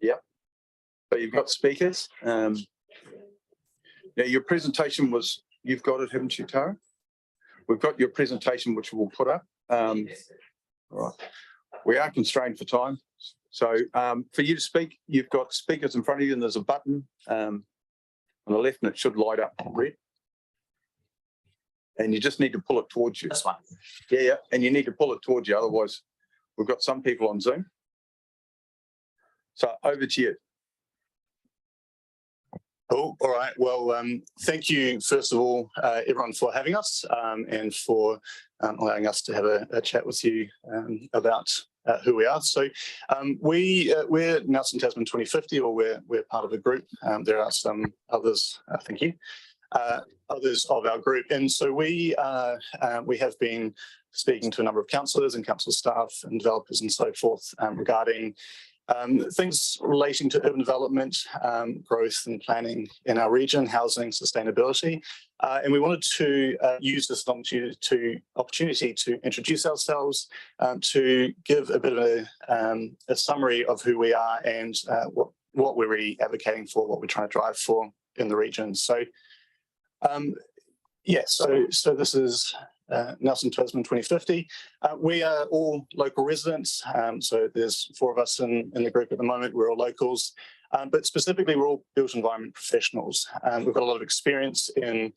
Yep. So you've got speakers. Now your presentation was, you've got it, haven't you, Tara? We've got your presentation, which we'll put up. Right. We are constrained for time. So for you to speak, you've got speakers in front of you and there's a button on the left and it should light up red. And you just need to pull it towards you. This one. Yeah. And you need to pull it towards you. Otherwise, we've got some people on Zoom. So over to you. Cool. All right. Well, thank you, first of all, everyone, for having us and for allowing us to have a chat with you about who we are. So we're Nelson Tasman 2050, or we're part of a group. There are some others, thank you, others of our group. And so we have been speaking to a number of councillors and council staff and developers and so forth regarding things relating to urban development, growth and planning in our region, housing, sustainability. And we wanted to use this opportunity to introduce ourselves, to give a bit of a summary of who we are and what we're really advocating for, what we're trying to drive for in the region. So, so this is Nelson Tasman 2050. We are all local residents, so there's 4 of us in the group at the moment. We're all locals, but specifically we're all built environment professionals. We've got a lot of experience in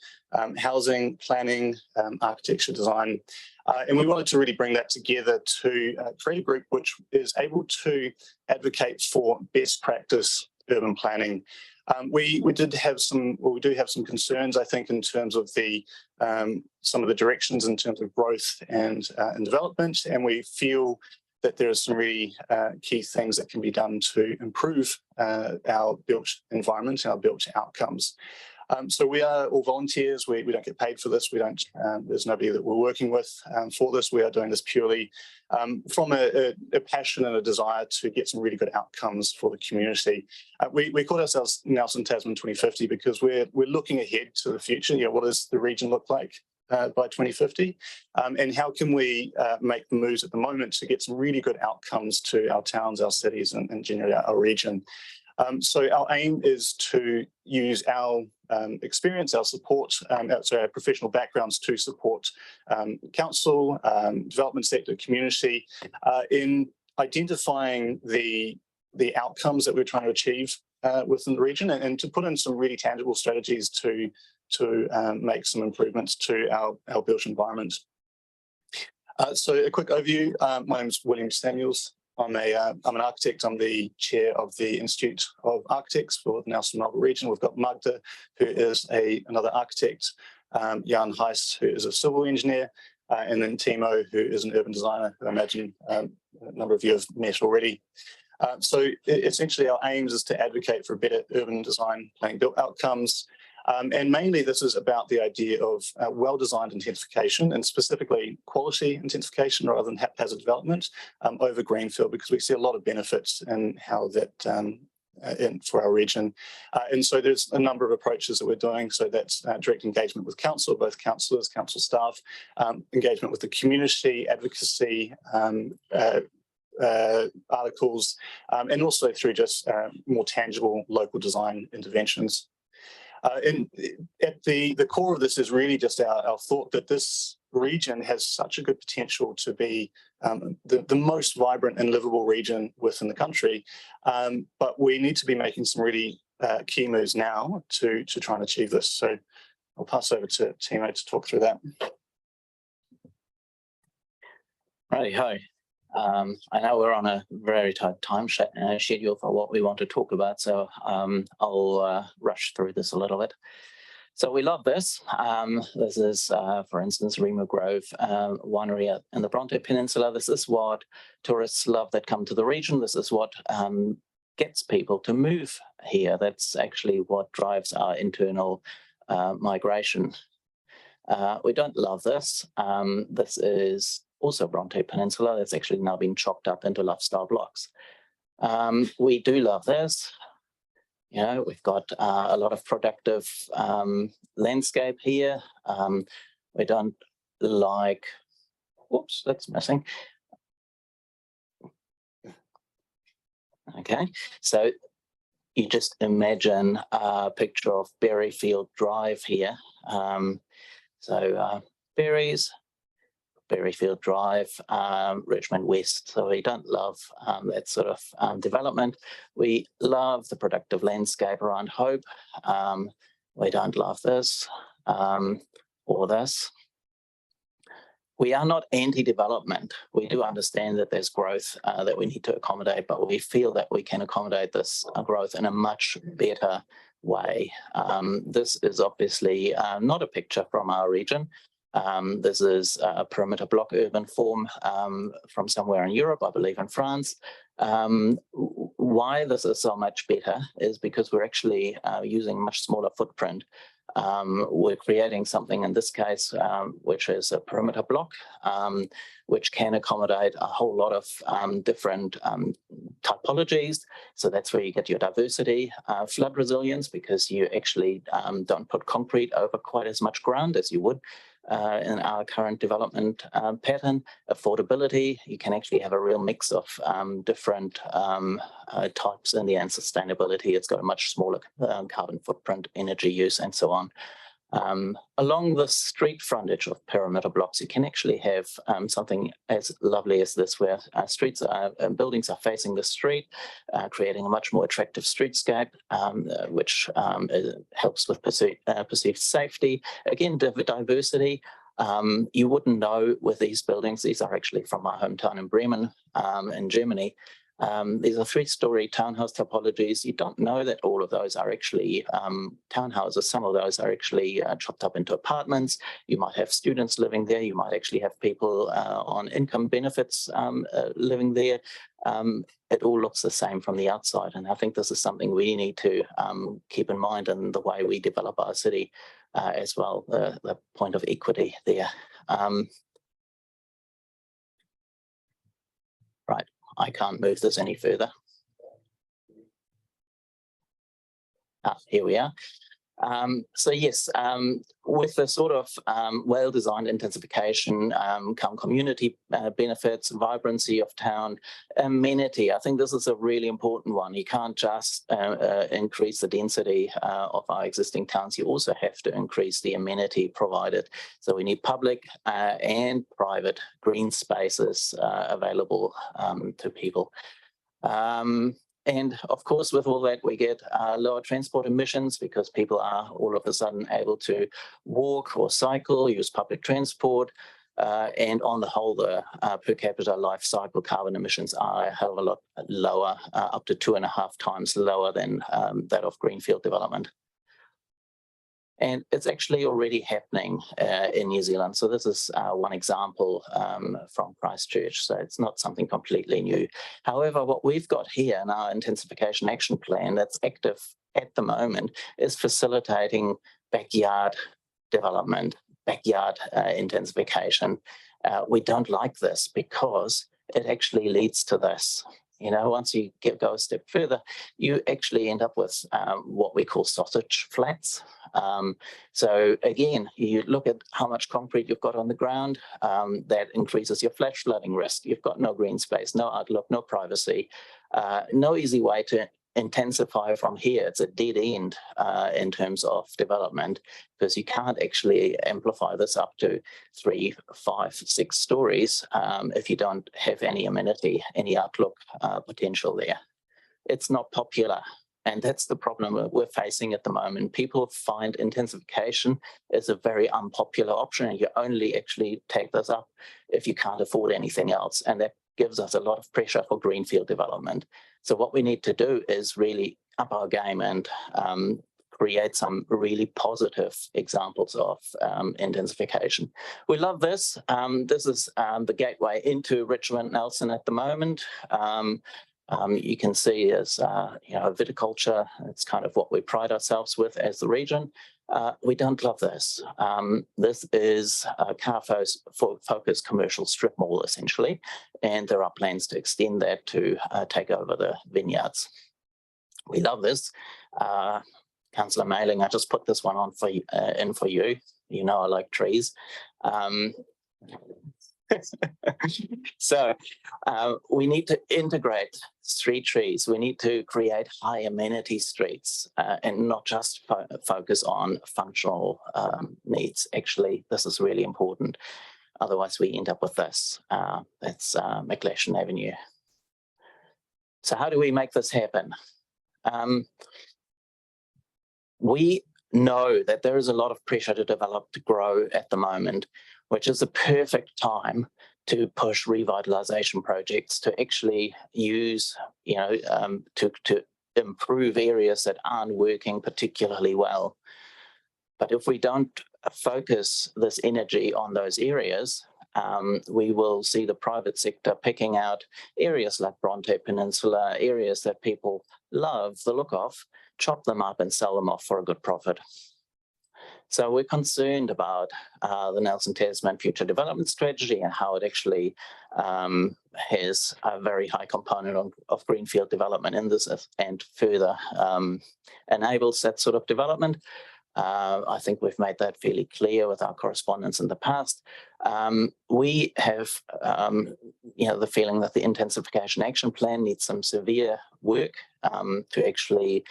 housing, planning, architecture, design, and we wanted to really bring that together to create a group which is able to advocate for best practice urban planning. We do have some concerns, I think, in terms of the some of the directions in terms of growth and development, and we feel that there are some really key things that can be done to improve our built environment, our built outcomes. So we are all volunteers. We don't get paid for this. We don't. There's nobody that we're working with for this. We are doing this purely from a passion and a desire to get some really good outcomes for the community. We call ourselves Nelson Tasman 2050 because we're looking ahead to the future. You know, what does the region look like by 2050, and how can we make the moves at the moment to get some really good outcomes to our towns, our cities, and generally our region. So our aim is to use our experience, our support, our professional backgrounds to support council, development sector, community in identifying the outcomes that we're trying to achieve within the region, and to put in some really tangible strategies to make some improvements to our built environment. So a quick overview. My name is William Samuels. I'm an architect. I'm the chair of the Institute of Architects for the Nelson Marlborough region. We've got Magda, who is another architect, Jan Heiss, who is a civil engineer, and then Timo, who is an urban designer, who I imagine a number of you have met already. So essentially our aims is to advocate for better urban design, planning, built outcomes. And mainly this is about the idea of well-designed intensification, and specifically quality intensification rather than haphazard development over greenfield, because we see a lot of benefits in how that for our region. And so there's a number of approaches that we're doing. So that's direct engagement with council, both councillors, council staff, engagement with the community, advocacy, articles, and also through just more tangible local design interventions. And at the core of this is really just our thought that this region has such a good potential to be the most vibrant and livable region within the country, but we need to be making some really key moves now to try and achieve this. So I'll pass over to Timo to talk through that. Righty ho. I know we're on a very tight time schedule for what we want to talk about, so I'll rush through this a little bit. So we love this. This is, for instance, Remo Grove winery in the Bronte Peninsula. This is what tourists love that come to the region. This is what gets people to move here. That's actually what drives our internal migration. We don't love this. This is also Bronte Peninsula. That's actually now been chopped up into lifestyle blocks. We do love this. You know, we've got a lot of productive landscape here. We don't like, whoops, that's missing. Okay, so you just imagine a picture of Berryfield Drive here. Berries, Berryfield Drive, Richmond West. So we don't love that sort of development. We love the productive landscape around Hope. We don't love this or this. We are not anti-development. We do understand that there's growth that we need to accommodate, but we feel that we can accommodate this growth in a much better way. This is obviously not a picture from our region. This is a perimeter block urban form from somewhere in Europe, I believe in France. Why this is so much better is because we're actually using much smaller footprint. We're creating something in this case, which is a perimeter block, which can accommodate a whole lot of different typologies. So that's where you get your diversity, flood resilience, because you actually don't put concrete over quite as much ground as you would in our current development pattern. Affordability, you can actually have a real mix of different types in the end. Sustainability, it's got a much smaller carbon footprint, energy use, and so on. Along the street frontage of perimeter blocks, you can actually have something as lovely as this, where streets buildings are facing the street, creating a much more attractive streetscape, which helps with perceived safety. Again, diversity. You wouldn't know with these buildings, these are actually from my hometown in Bremen in Germany. These are 3-story townhouse topologies. You don't know that all of those are actually townhouses. Some of those are actually chopped up into apartments. You might have students living there. You might actually have people on income benefits living there. It all looks the same from the outside. And I think this is something we need to keep in mind in the way we develop our city as well, the point of equity there. Right. I can't move this any further. Here we are. So yes, with the sort of well-designed intensification come community benefits, vibrancy of town, amenity. I think this is a really important one. You can't just increase the density of our existing towns. You also have to increase the amenity provided. So we need public and private green spaces available to people. And of course, with all that, we get lower transport emissions because people are all of a sudden able to walk or cycle, use public transport. And on the whole, the per capita life cycle carbon emissions are a hell of a lot lower, up to 2.5 times lower than that of greenfield development. And it's actually already happening in New Zealand. So this is one example from Christchurch. So it's not something completely new. However, what we've got here in our intensification action plan that's active at the moment is facilitating backyard development, backyard intensification. We don't like this because it actually leads to this. You know, once you go a step further, you actually end up with what we call sausage flats. So again, you look at how much concrete you've got on the ground, that increases your flash flooding risk. You've got no green space, no outlook, no privacy, no easy way to intensify from here. It's a dead end in terms of development because you can't actually amplify this up to 3, 5, 6 stories if you don't have any amenity, any outlook potential there. It's not popular. And that's the problem we're facing at the moment. People find intensification is a very unpopular option, and you only actually take this up if you can't afford anything else. And that gives us a lot of pressure for greenfield development. So what we need to do is really up our game and create some really positive examples of intensification. We love this. This is the gateway into Richmond Nelson at the moment. You can see as viticulture, it's kind of what we pride ourselves with as the region. We don't love this. This is a car-focused commercial strip mall, essentially, and there are plans to extend that to take over the vineyards. We love this. Councillor Mailing, I just put this one on in for you. You know I like trees. So we need to integrate street trees. We need to create high amenity streets and not just focus on functional needs. Actually, this is really important. Otherwise, we end up with this. That's McLeshon Avenue. So how do we make this happen? We know that there is a lot of pressure to develop, to grow at the moment, which is the perfect time to push revitalization projects to actually use, to improve areas that aren't working particularly well. But if we don't focus this energy on those areas, we will see the private sector picking out areas like Bronte Peninsula, areas that people love the look of, chop them up and sell them off for a good profit. So we're concerned about the Nelson Tasman Future Development Strategy and how it actually has a very high component of greenfield development in this and further enables that sort of development. I think we've made that fairly clear with our correspondence in the past. We have, the feeling that the Intensification Action Plan needs some severe work to actually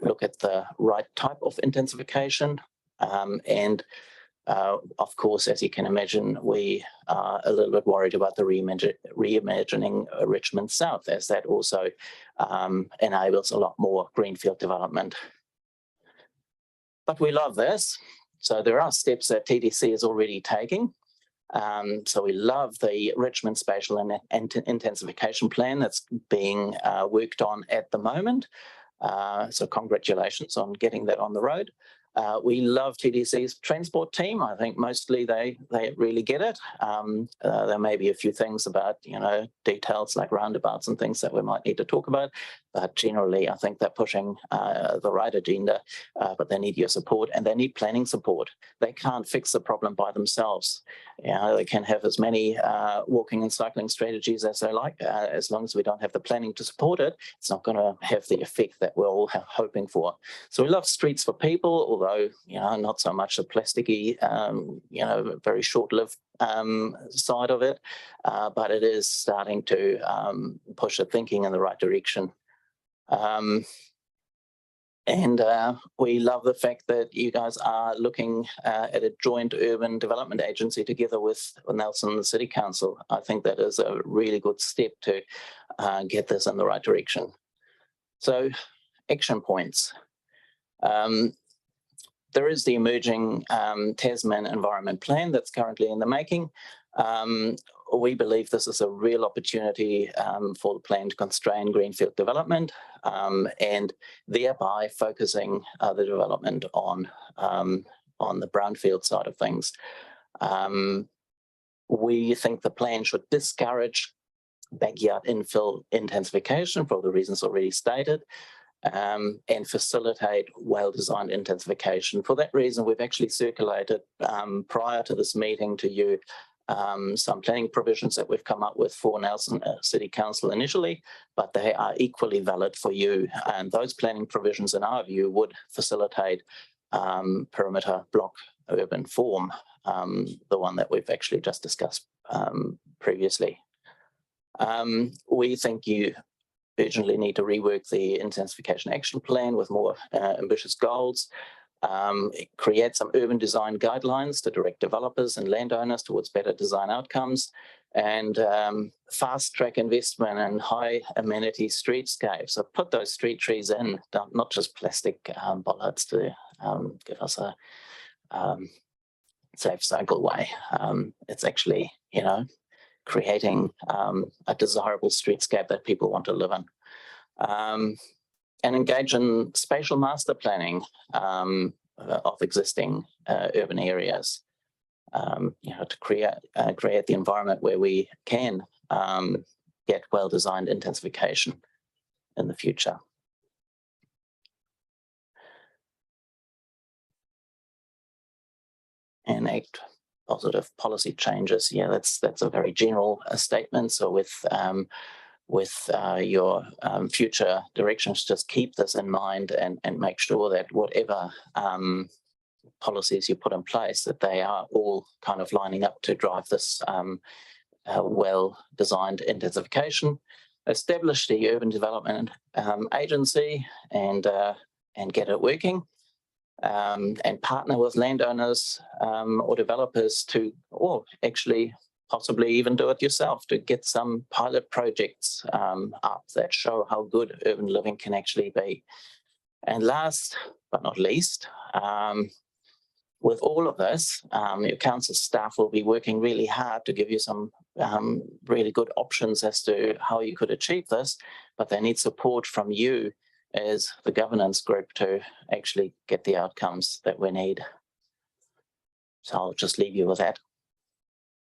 look at the right type of intensification. Of course, as you can imagine, we are a little bit worried about the reimagining Richmond South, as that also enables a lot more greenfield development. But we love this. So there are steps that TDC is already taking. So we love the Richmond Spatial and Intensification Plan that's being worked on at the moment. So congratulations on getting that on the road. We love TDC's transport team. I think mostly they really get it. There may be a few things about, details like roundabouts and things that we might need to talk about. But generally, I think they're pushing the right agenda, but they need your support and they need planning support. They can't fix the problem by themselves. They can have as many walking and cycling strategies as they like. As long as we don't have the planning to support it, it's not going to have the effect that we're all hoping for. So we love streets for people, although, not so much the plasticky, very short-lived side of it, but it is starting to push the thinking in the right direction. We love the fact that you guys are looking at a joint urban development agency together with Nelson City Council. I think that is a really good step to get this in the right direction. So, action points. There is the emerging Tasman Environment Plan that's currently in the making. We believe this is a real opportunity for the plan to constrain greenfield development and thereby focusing the development on the brownfield side of things. We think the plan should discourage backyard infill intensification for the reasons already stated, and facilitate well-designed intensification. For that reason, we've actually circulated prior to this meeting to you some planning provisions that we've come up with for Nelson City Council initially, but they are equally valid for you. And those planning provisions, in our view, would facilitate perimeter block urban form, the one that we've actually just discussed previously. We think you urgently need to rework the Intensification Action Plan with more ambitious goals, create some urban design guidelines to direct developers and landowners towards better design outcomes, and fast track investment in high amenity streetscapes. So put those street trees in, not just plastic bollards to give us a safe cycle way. It's actually, creating a desirable streetscape that people want to live in. And engage in spatial master planning of existing urban areas, to create the environment where we can get well-designed intensification in the future. And act positive policy changes. Yeah, that's a very general statement. So with your future directions, just keep this in mind and make sure that whatever policies you put in place, that they are all kind of lining up to drive this well-designed intensification. Establish the urban development agency and get it working, and partner with landowners or developers to, or actually possibly even do it yourself, to get some pilot projects up that show how good urban living can actually be. And last but not least, with all of this, your council staff will be working really hard to give you some really good options as to how you could achieve this, but they need support from you as the governance group to actually get the outcomes that we need. So I'll just leave you with that.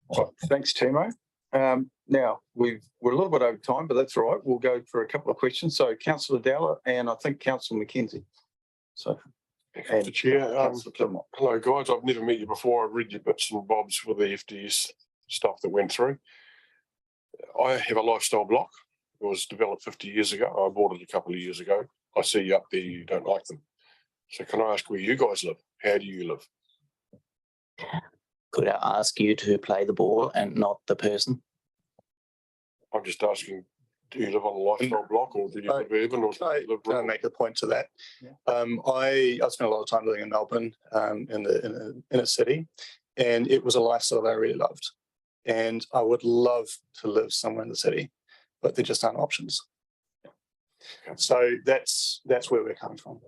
Well, thanks, Timo. Now, we're a little bit over time, but that's all right. We'll go for a couple of questions. So Councillor Dowler and I think Councillor McKenzie. So, Mr. Chair, Councillor Kilmore. hello guys, I've never met you before. I've read your bits and bobs with the FDS stuff that went through. I have a lifestyle block. It was developed 50 years ago. I bought it a couple of years ago. I see you up there, you don't like them. So can I ask where you guys live? How do you live? Could I ask you to play the ball and not the person? Uh, I'm just asking, do you live on a lifestyle block or do you live urban or do you live Can I rural? make a point to that? Yeah. I spent a lot of time living in Melbourne, in the inner city, and it was a lifestyle that I really loved. And I would love to live somewhere in the city, but there just aren't options. So that's where we're coming from.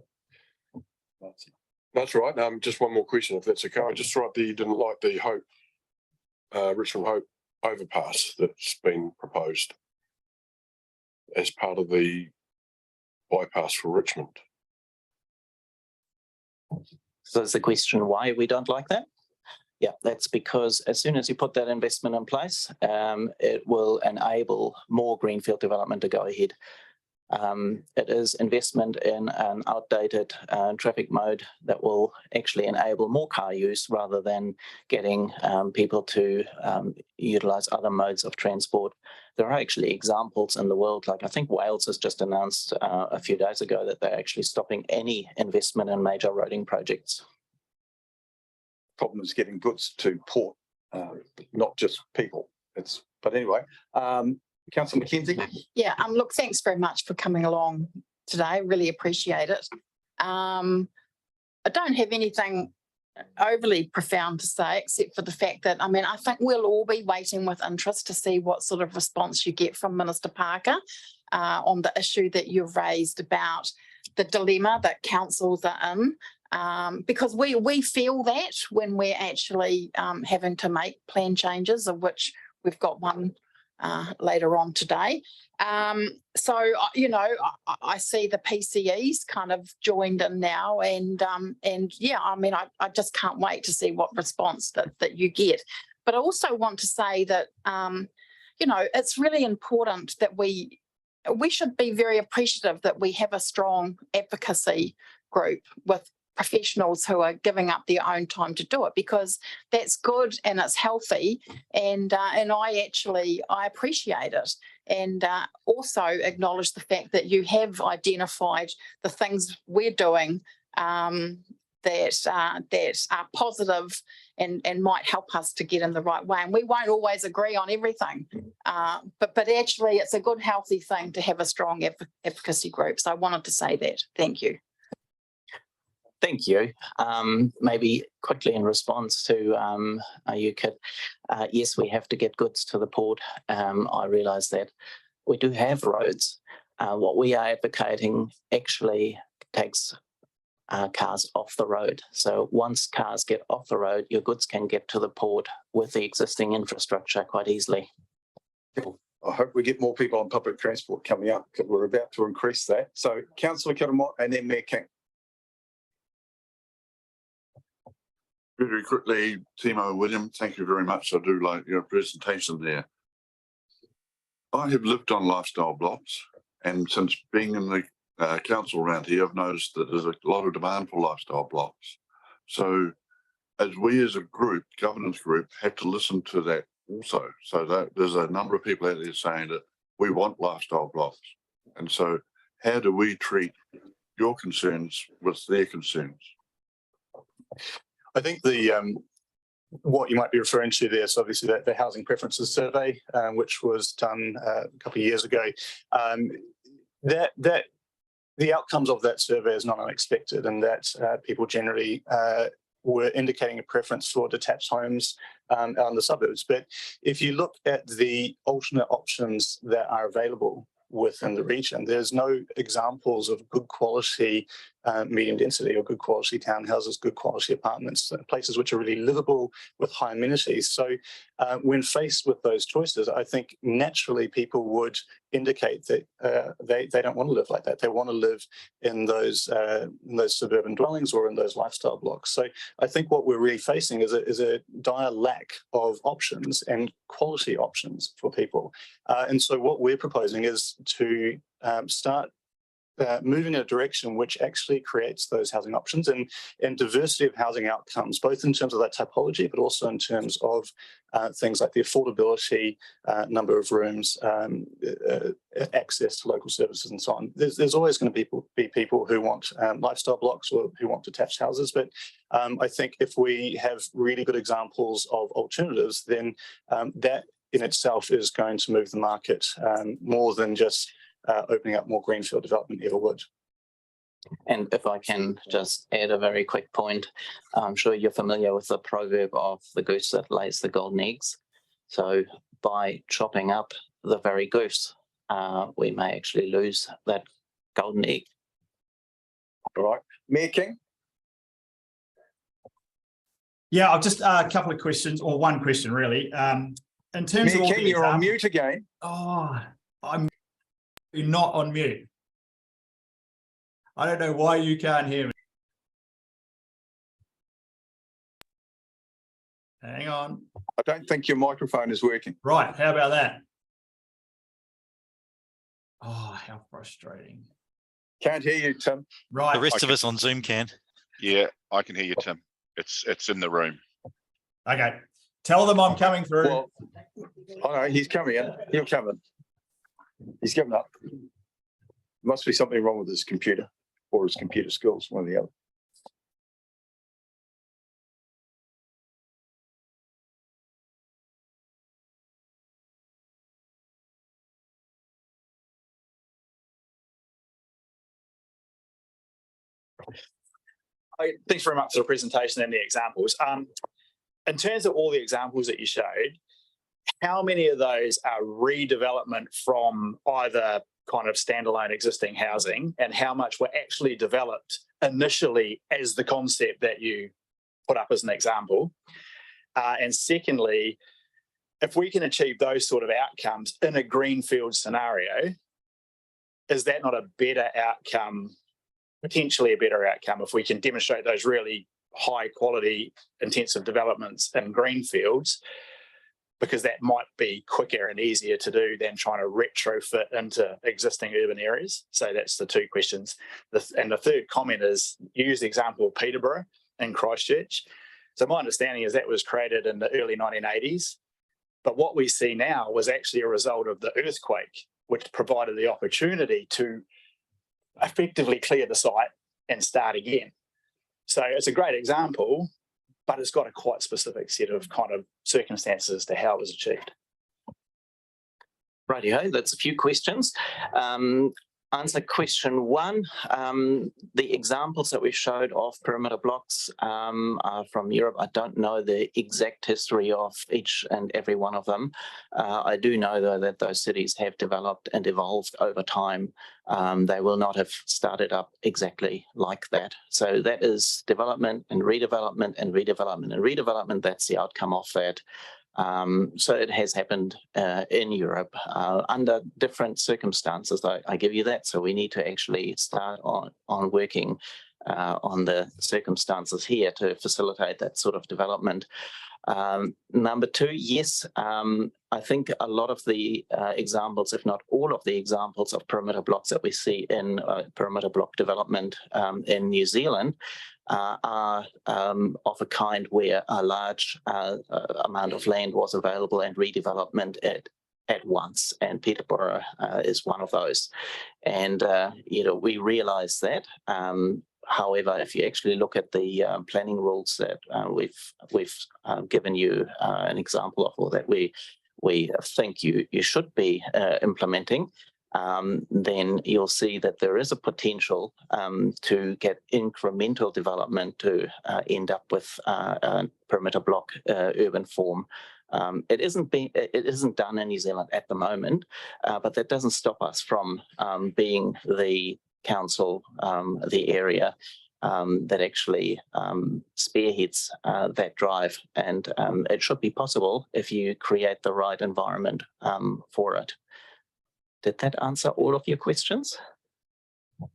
That's right. Just one more question, if that's okay. I just thought that you didn't like the Hope, Richmond Hope overpass that's been proposed as part of the bypass for Richmond. So is the question why we don't like that? Yeah, that's because as soon as you put that investment in place, it will enable more greenfield development to go ahead. It is investment in an outdated traffic mode that will actually enable more car use rather than getting people to utilize other modes of transport. There are actually examples in the world, like I think Wales has just announced a few days ago that they're actually stopping any investment in major roading projects. Problem is getting goods to port, not just people. But anyway, Councillor McKenzie. Yeah, look, thanks very much for coming along today. Really appreciate it. I don't have anything overly profound to say, except for the fact that, I think we'll all be waiting with interest to see what sort of response you get from Minister Parker on the issue that you've raised about the dilemma that councils are in. Because we feel that when we're actually having to make plan changes, of which we've got one later on today. So, I see the PCEs kind of joined in now and yeah, I just can't wait to see what response that you get. But I also want to say that, it's really important that we should be very appreciative that we have a strong advocacy group with professionals who are giving up their own time to do it, because that's good and it's healthy, and I appreciate it, and also acknowledge the fact that you have identified the things we're doing that are positive and might help us to get in the right way. And we won't always agree on everything, but actually it's a good, healthy thing to have a strong advocacy group. So I wanted to say that. Thank you. Thank you. Maybe quickly in response to UKIP, yes, we have to get goods to the port. I realise that we do have roads. What we are advocating actually takes cars off the road. So once cars get off the road, your goods can get to the port with the existing infrastructure quite easily. I hope we get more people on public transport coming up, because we're about to increase that. So Councillor Kilmore and then Mayor King. Very quickly, Timo William, thank you very much. I do like your presentation there. I have lived on lifestyle blocks, and since being in the council around here, I've noticed that there's a lot of demand for lifestyle blocks. So as we as a group, governance group, have to listen to that also. So that there's a number of people out there saying that we want lifestyle blocks. And so how do we treat your concerns with their concerns? I think what you might be referring to there is obviously the housing preferences survey, which was done a couple of years ago. That the outcomes of that survey is not unexpected, and that people generally were indicating a preference for detached homes out in the suburbs. But if you look at the alternate options that are available within the region, there's no examples of good quality medium density or good quality townhouses, good quality apartments, places which are really livable with high amenities. So when faced with those choices, I think naturally people would indicate that they don't want to live like that. They want to live in those suburban dwellings or in those lifestyle blocks. So I think what we're really facing is a dire lack of options and quality options for people. And so what we're proposing is to start moving in a direction which actually creates those housing options and diversity of housing outcomes, both in terms of that typology, but also in terms of things like the affordability, number of rooms, access to local services and so on. There's always going to be people who want lifestyle blocks or who want detached houses, but I think if we have really good examples of alternatives, then that in itself is going to move the market more than just opening up more greenfield development ever would. And if I can just add a very quick point, I'm sure you're familiar with the proverb of the goose that lays the golden eggs. So by chopping up the very goose, we may actually lose that golden egg. All right. Mayor King? Yeah, I've just a couple of questions, or one question really. In terms of Mayor all King, the you're on examples- mute again. Oh, I'm not on mute. I don't know why you can't hear me. Hang on. I don't think your microphone is working. Right, how about that? Oh, how frustrating. Can't hear you, Tim. Right. The rest of us on Zoom can. Yeah, I can hear you, Tim. It's in the room. Okay. Tell them I'm coming through. Well, I know he's coming in. He'll come in. He's coming up. Must be something wrong with his computer or his computer skills, one or the other. Thanks very much for the presentation and the examples. In terms of all the examples that you showed, how many of those are redevelopment from either kind of standalone existing housing, and how much were actually developed initially as the concept that you put up as an example? And secondly, if we can achieve those sort of outcomes in a greenfield scenario, is that not a better outcome, potentially a better outcome, if we can demonstrate those really high quality intensive developments in greenfields, because that might be quicker and easier to do than trying to retrofit into existing urban areas? So that's the two questions. And the third comment is, use the example of Peterborough in Christchurch. So my understanding is that was created in the early 1980s, but what we see now was actually a result of the earthquake, which provided the opportunity to effectively clear the site and start again. So it's a great example, but it's got a quite specific set of kind of circumstances as to how it was achieved. Rightio, that's a few questions. Answer question one. The examples that we showed of perimeter blocks are from Europe. I don't know the exact history of each and every one of them. I do know, though, that those cities have developed and evolved over time. They will not have started up exactly like that. So that is development and redevelopment and redevelopment and redevelopment. That's the outcome of that. So it has happened in Europe under different circumstances. I give you that. So we need to actually start on working on the circumstances here to facilitate that sort of development. Number two, yes, I think a lot of the examples, if not all of the examples of perimeter blocks that we see in perimeter block development in New Zealand are of a kind where a large amount of land was available and redevelopment at once, and Peterborough is one of those. And we realize that However, if you actually look at the planning rules that we've given you an example of, or that we think you should be implementing, then you'll see that there is a potential to get incremental development to end up with a perimeter block urban form. It isn't done in New Zealand at the moment, but that doesn't stop us from being the council, the area that actually spearheads that drive, and it should be possible if you create the right environment for it. Did that answer all of your questions?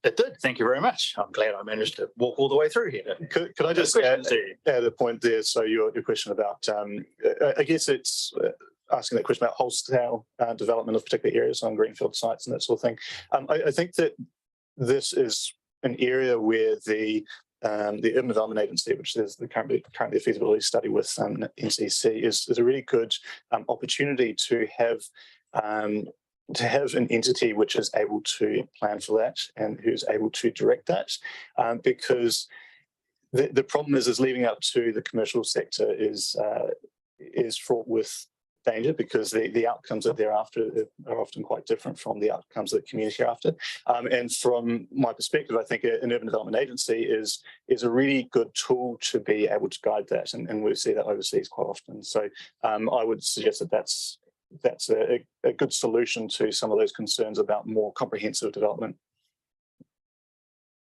It did. Thank you very much. I'm glad I managed to walk all the way through here. Could I just Questions to you? add a point there? So your question about, I guess it's asking that question about wholesale development of particular areas on greenfield sites and that sort of thing. I think that this is an area where the Urban Development Agency, which is currently a feasibility study with NCC, is a really good opportunity to have an entity which is able to plan for that and who's able to direct that, because the problem is leaving up to the commercial sector is fraught with danger, because the outcomes that they're after are often quite different from the outcomes that the community are after. And from my perspective, I think an urban development agency is a really good tool to be able to guide that, and we see that overseas quite often. So I would suggest that that's a good solution to some of those concerns about more comprehensive development.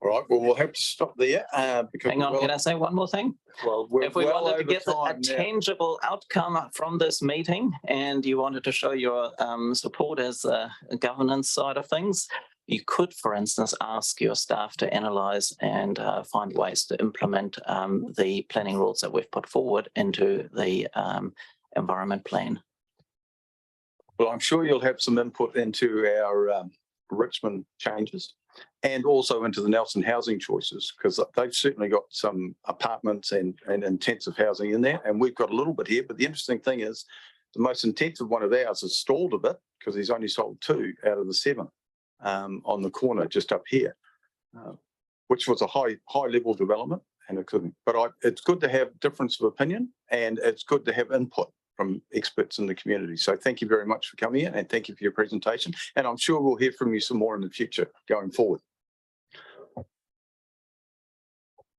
All right, well, we'll have to stop there. Because Hang on, can I say one more thing? Well, we're If we well wanted to over get a time now. tangible outcome from this meeting, and you wanted to show your support as a governance side of things, you could, for instance, ask your staff to analyse and find ways to implement the planning rules that we've put forward into the environment plan. Well, I'm sure you'll have some input into our Richmond changes and also into the Nelson housing choices, because they've certainly got some apartments and intensive housing in there, and we've got a little bit here. But the interesting thing is the most intensive one of ours has stalled a bit because he's only sold 2 out of the 7 on the corner just up here, which was a high level development, and it couldn't. But it's good to have difference of opinion, and it's good to have input from experts in the community. So thank you very much for coming in, and thank you for your presentation. And I'm sure we'll hear from you some more in the future going forward.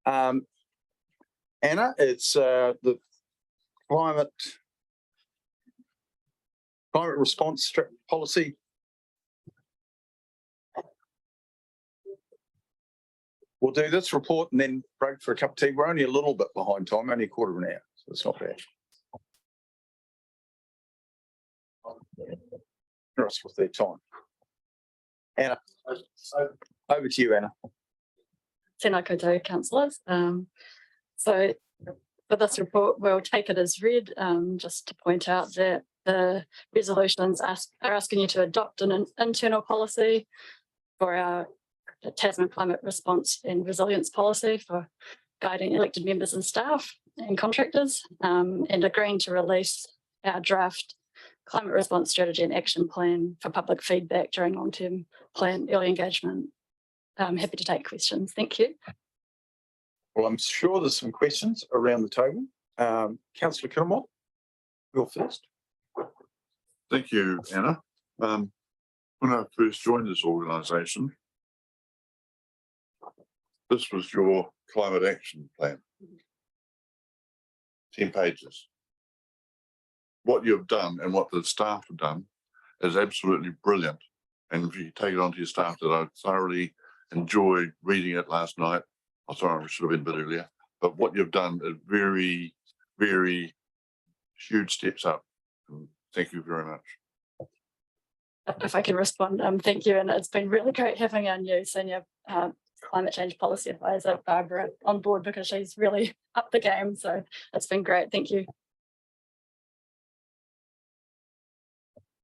Anna, it's the climate response policy. We'll do this report and then break for a cup of tea. We're only a little bit behind time, only a quarter of an hour, so it's not bad. Us with their time. Anna, over to you, Anna. Tēnā koutou, councillors. So for this report, we'll take it as read, just to point out that the resolutions are asking you to adopt an internal policy for our Tasman climate response and resilience policy for guiding elected members and staff and contractors, and agreeing to release our draft climate response strategy and action plan for public feedback during long-term plan early engagement. I'm happy to take questions. Thank you. Well, I'm sure there's some questions around the table. Councillor Kilmore, you're first. Thank you, Anna. When I first joined this organisation, this was your climate action plan. 10 pages. What you've done and what the staff have done is absolutely brilliant. And if you take it on to your staff, that I thoroughly enjoyed reading it last night. I'm sorry, I should have been a bit earlier. But what you've done is very, very huge steps up. And thank you very much. If I can respond, thank you. And it's been really great having our new senior climate change policy advisor, Barbara, on board, because she's really upped the game. So it's been great. Thank you.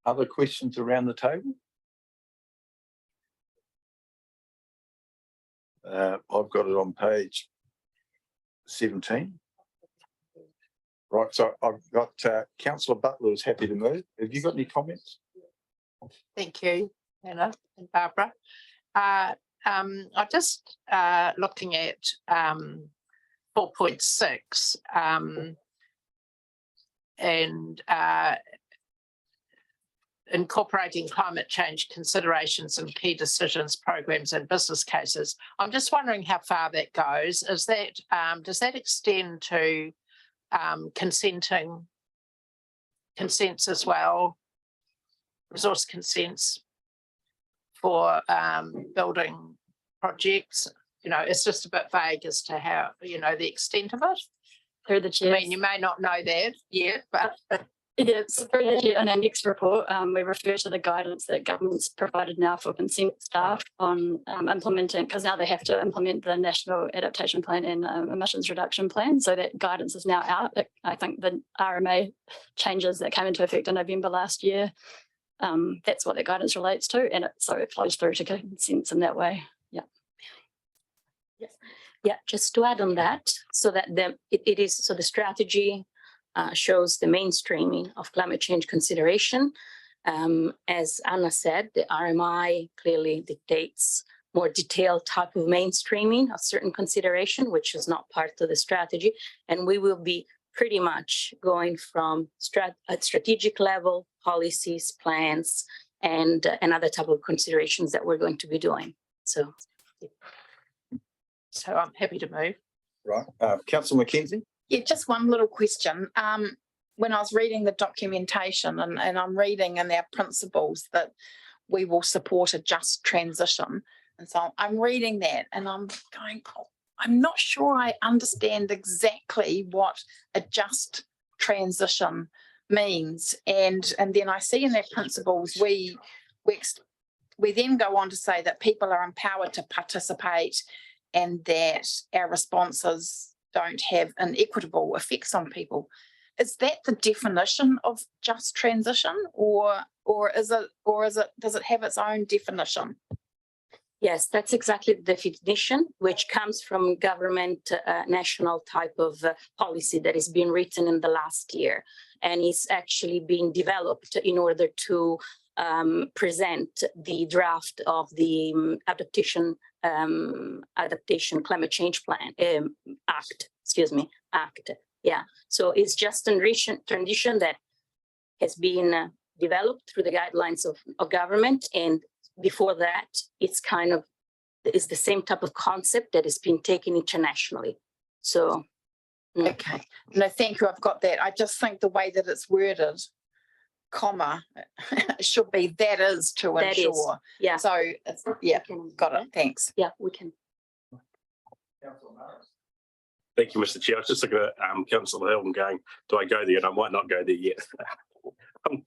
Other questions around the table? I've got it on page 17. Right, so I've got Councillor Butler is happy to move. Have you got any comments? Thank you, Anna and Barbara. I just looking at 4.6 and incorporating climate change considerations and key decisions, programs and business cases. I'm just wondering how far that goes. Is that does that extend to consents as well, resource consents for building projects? You know, it's just a bit vague as to how, you know, the extent of it. Through the I chair. mean, you may not know that yet, but Yes, through the chair, in our next report, we refer to the guidance that government's provided now for consent staff on implementing, because now they have to implement the National Adaptation Plan and Emissions Reduction Plan. So that guidance is now out. I think the RMA changes that came into effect in November last year, that's what that guidance relates to, and so it flows through to consents in that way. Yeah. Yes. Yeah, just to add on that, so that the strategy shows the mainstreaming of climate change consideration. As Anna said, the RMI clearly dictates more detailed type of mainstreaming of certain consideration, which is not part of the strategy. And we will be pretty much going from at strategic level, policies, plans, and other type of considerations that we're going to be doing. So I'm happy to move. Right. Councillor McKenzie? Yeah, just one little question. When I was reading the documentation and I'm reading in our principles that we will support a just transition. And so I'm reading that and I'm going, oh, I'm not sure I understand exactly what a just transition means. And then I see in their principles, we then go on to say that people are empowered to participate and that our responses don't have inequitable effects on people. Is that the definition of just transition, or does it have its own definition? yes, that's exactly the definition, which comes from government national type of policy that is being written in the last year, and is actually being developed in order to present the draft of the adaptation climate change plan act. Yeah, so it's just a transition that has been developed through the guidelines of government, and before that, it's the same type of concept that has been taken internationally. So, okay, no, thank you. I've got that. I just think the way that it's worded, comma, should be that is to that ensure. is, yeah. So it's, yeah, got it. Thanks. Yeah, we can. Thank you, Mr. Chair. I was just looking at Councillor Hill and going, do I go there? And I might not go there yet.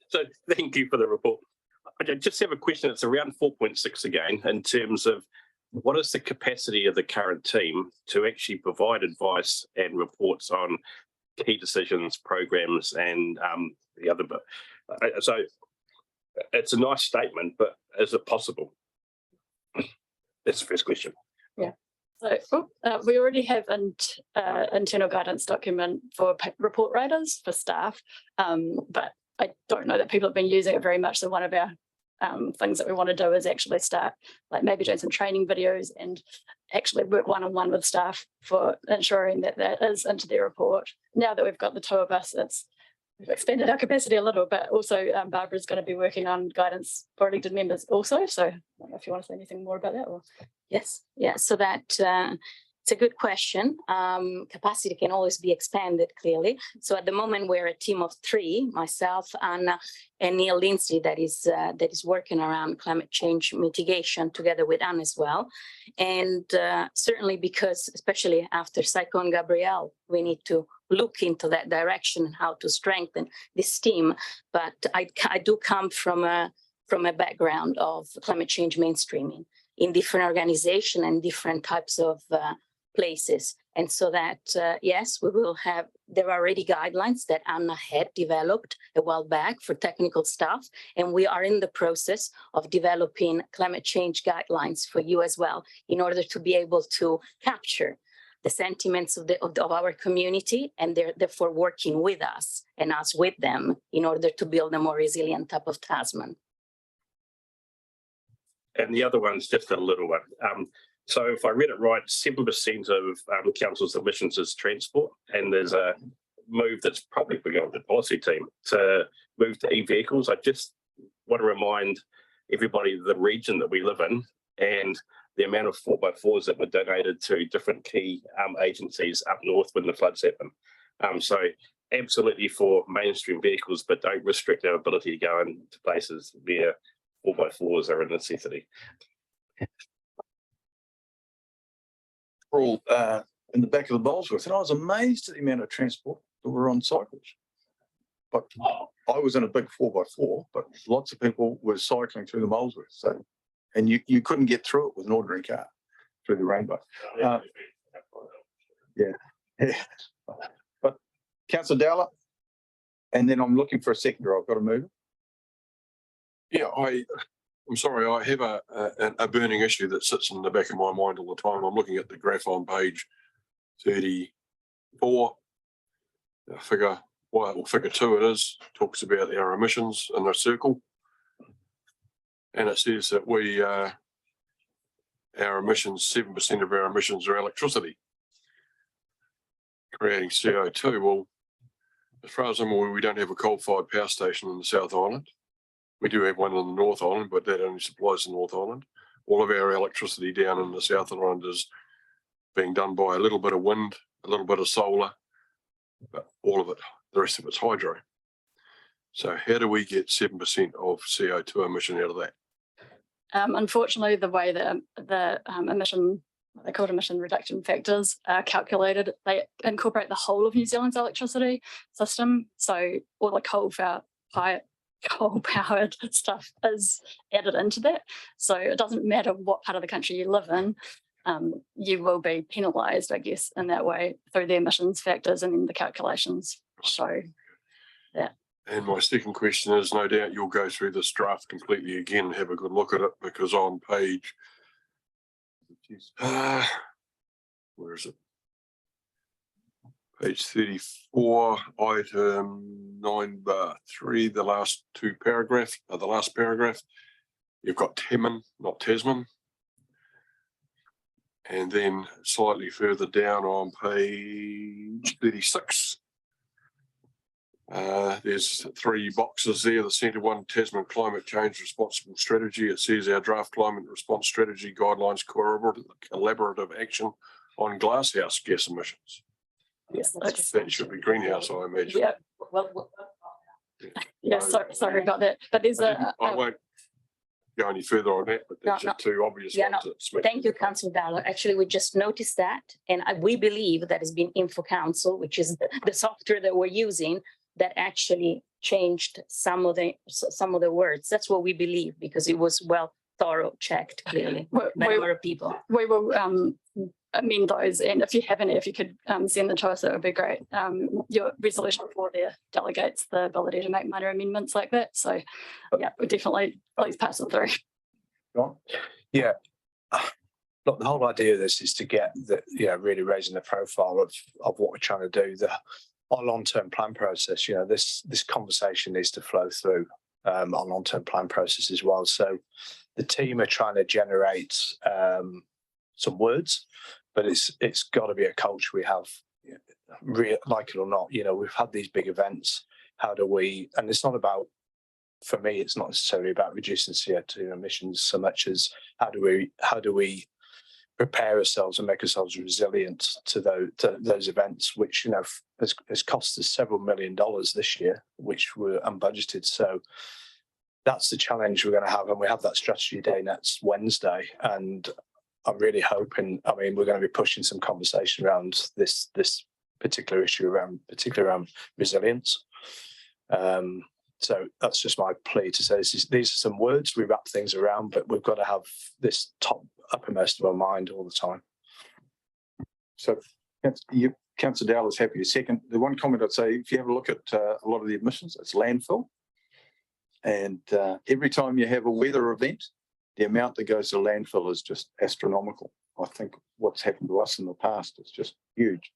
So thank you for the report. I just have a question. It's around 4.6 again, in terms of what is the capacity of the current team to actually provide advice and reports on key decisions, programs, and the other bit. So it's a nice statement, but is it possible? That's the first question. Yeah. So we already have an internal guidance document for report writers for staff, but I don't know that people have been using it very much. So one of our things that we want to do is actually start like maybe doing some training videos and actually work one-on-one with staff for ensuring that that is into their report. Now that we've got the two of us, we've expanded our capacity a little, but also Barbara's going to be working on guidance for elected members also. So I don't know if you want to say anything more about that. Or Yes, yeah, so that it's a good question. Capacity can always be expanded, clearly. So at the moment, we're a team of 3, myself, Anna, and Neil Lindsay, that is working around climate change mitigation together with Anna as well. And certainly because, especially after Cyclone Gabrielle, we need to look into that direction and how to strengthen this team. But I do come from a background of climate change mainstreaming in different organizations and different types of places. And so that, yes, there are already guidelines that Anna had developed a while back for technical staff, and we are in the process of developing climate change guidelines for you as well, in order to be able to capture the sentiments of our community, and they're therefore working with us and us with them in order to build a more resilient type of Tasman. And the other one's just a little one. So if I read it right, 7% of council's emissions is transport, and there's a move that's probably begun with the policy team to move to e-vehicles. I just want to remind everybody the region that we live in and the amount of 4x4s that were donated to different key agencies up north when the floods happened. So absolutely for mainstream vehicles, but don't restrict our ability to go into places where 4x4s are a necessity. All in the back of the Molesworth, and I was amazed at the amount of transport that were on cycles. But I was in a big 4x4, but lots of people were cycling through the Molesworth. So, and you couldn't get through it with an ordinary car through the rainbow. Yeah. But Councillor Dowler, and then I'm looking for a seconder. I've got to move. Yeah, I'm sorry, I have a burning issue that sits in the back of my mind all the time. I'm looking at the graph on page 34. Figure 2 it is, talks about our emissions in a circle. And it says that our emissions, 7% of our emissions are electricity, creating CO2. Well, as far as I'm aware, we don't have a coal-fired power station in the South Island. We do have one in the North Island, but that only supplies the North Island. All of our electricity down in the South Island is being done by a little bit of wind, a little bit of solar, but all of it, the rest of it's hydro. So how do we get 7% of CO2 emission out of that? Unfortunately, the way that the emission, what they call emission reduction factors, are calculated, they incorporate the whole of New Zealand's electricity system. So all the coal-powered stuff is added into that. So it doesn't matter what part of the country you live in, you will be penalised, I guess, in that way through the emissions factors and then the calculations show that. And my second question is, no doubt you'll go through this draft completely again and have a good look at it, because on page, where is it? Page 34, item 9(3), the last paragraph, you've got Tasman, not Tasman. And then slightly further down on page 36, there's 3 boxes there. The centre one, Tasman Climate Change Responsible Strategy. It says our draft climate response strategy guidelines collaborative action on glasshouse gas emissions. Yes, That should be greenhouse, I imagine. Yeah. Yeah, sorry about that. But there's I won't go any further on that, but that's just two obvious ones. Thank you, Councillor Dowler. Actually, we just noticed that, and we believe that has been Info Council, which is the software that we're using, that actually changed some of the words. That's what we believe, because it was thorough checked clearly by a lot of people. We will amend those, and if you have any, if you could send them to us, that would be great. Your resolution 4 there delegates the ability to make minor amendments like that. So yeah, we definitely please pass it through. John? Yeah. Look, the whole idea of this is to get really raising the profile of what we're trying to do. Our long-term plan process, this conversation needs to flow through our long-term plan process as well. So the team are trying to generate some words, but it's got to be a culture we have, like it or not. We've had these big events. How do we? And it's not about, for me, it's not necessarily about reducing CO2 emissions so much as how do we prepare ourselves and make ourselves resilient to those events, which has cost us several $1 million this year, which were unbudgeted. So that's the challenge we're going to have, and we have that strategy day next Wednesday. And I'm really hoping, we're going to be pushing some conversation around this particular issue, particularly around resilience. So that's just my plea to say these are some words we wrap things around, but we've got to have this uppermost of our mind all the time. So Councillor Dowler is happy to second. The one comment I'd say, if you have a look at a lot of the emissions, it's landfill. And every time you have a weather event, the amount that goes to landfill is just astronomical. I think what's happened to us in the past is just huge.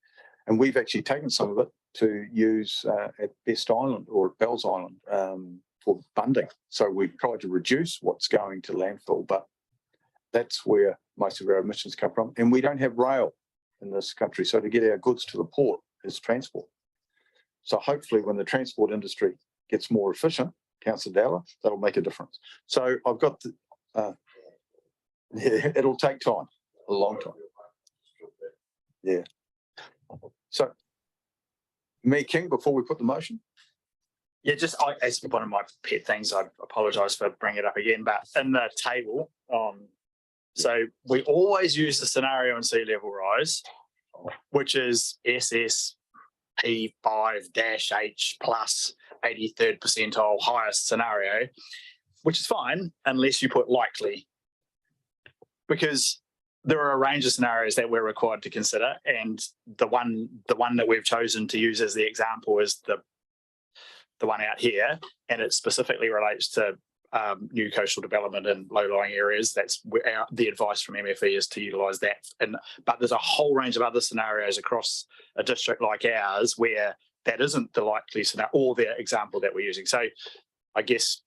And we've actually taken some of it to use at Best Island or at Bells Island for bunding. So we've tried to reduce what's going to landfill, but That's where most of our emissions come from. And we don't have rail in this country. So to get our goods to the port is transport. So hopefully when the transport industry gets more efficient, Councillor Dowler, that'll make a difference. So I've got the, yeah, it'll take time, a long time. Yeah. So, Mayor King, before we put the motion. Yeah, just as one of my pet things, I apologise for bringing it up again, but in the table, so we always use the scenario in sea level rise, which is SSP 5-H plus 83rd percentile highest scenario, which is fine unless you put likely, because there are a range of scenarios that we're required to consider, and the one that we've chosen to use as the example is the one out here, and it specifically relates to new coastal development in low-lying areas. That's where the advice from MFE is to utilise that. But there's a whole range of other scenarios across a district like ours where that isn't the likely scenario or the example that we're using. So I guess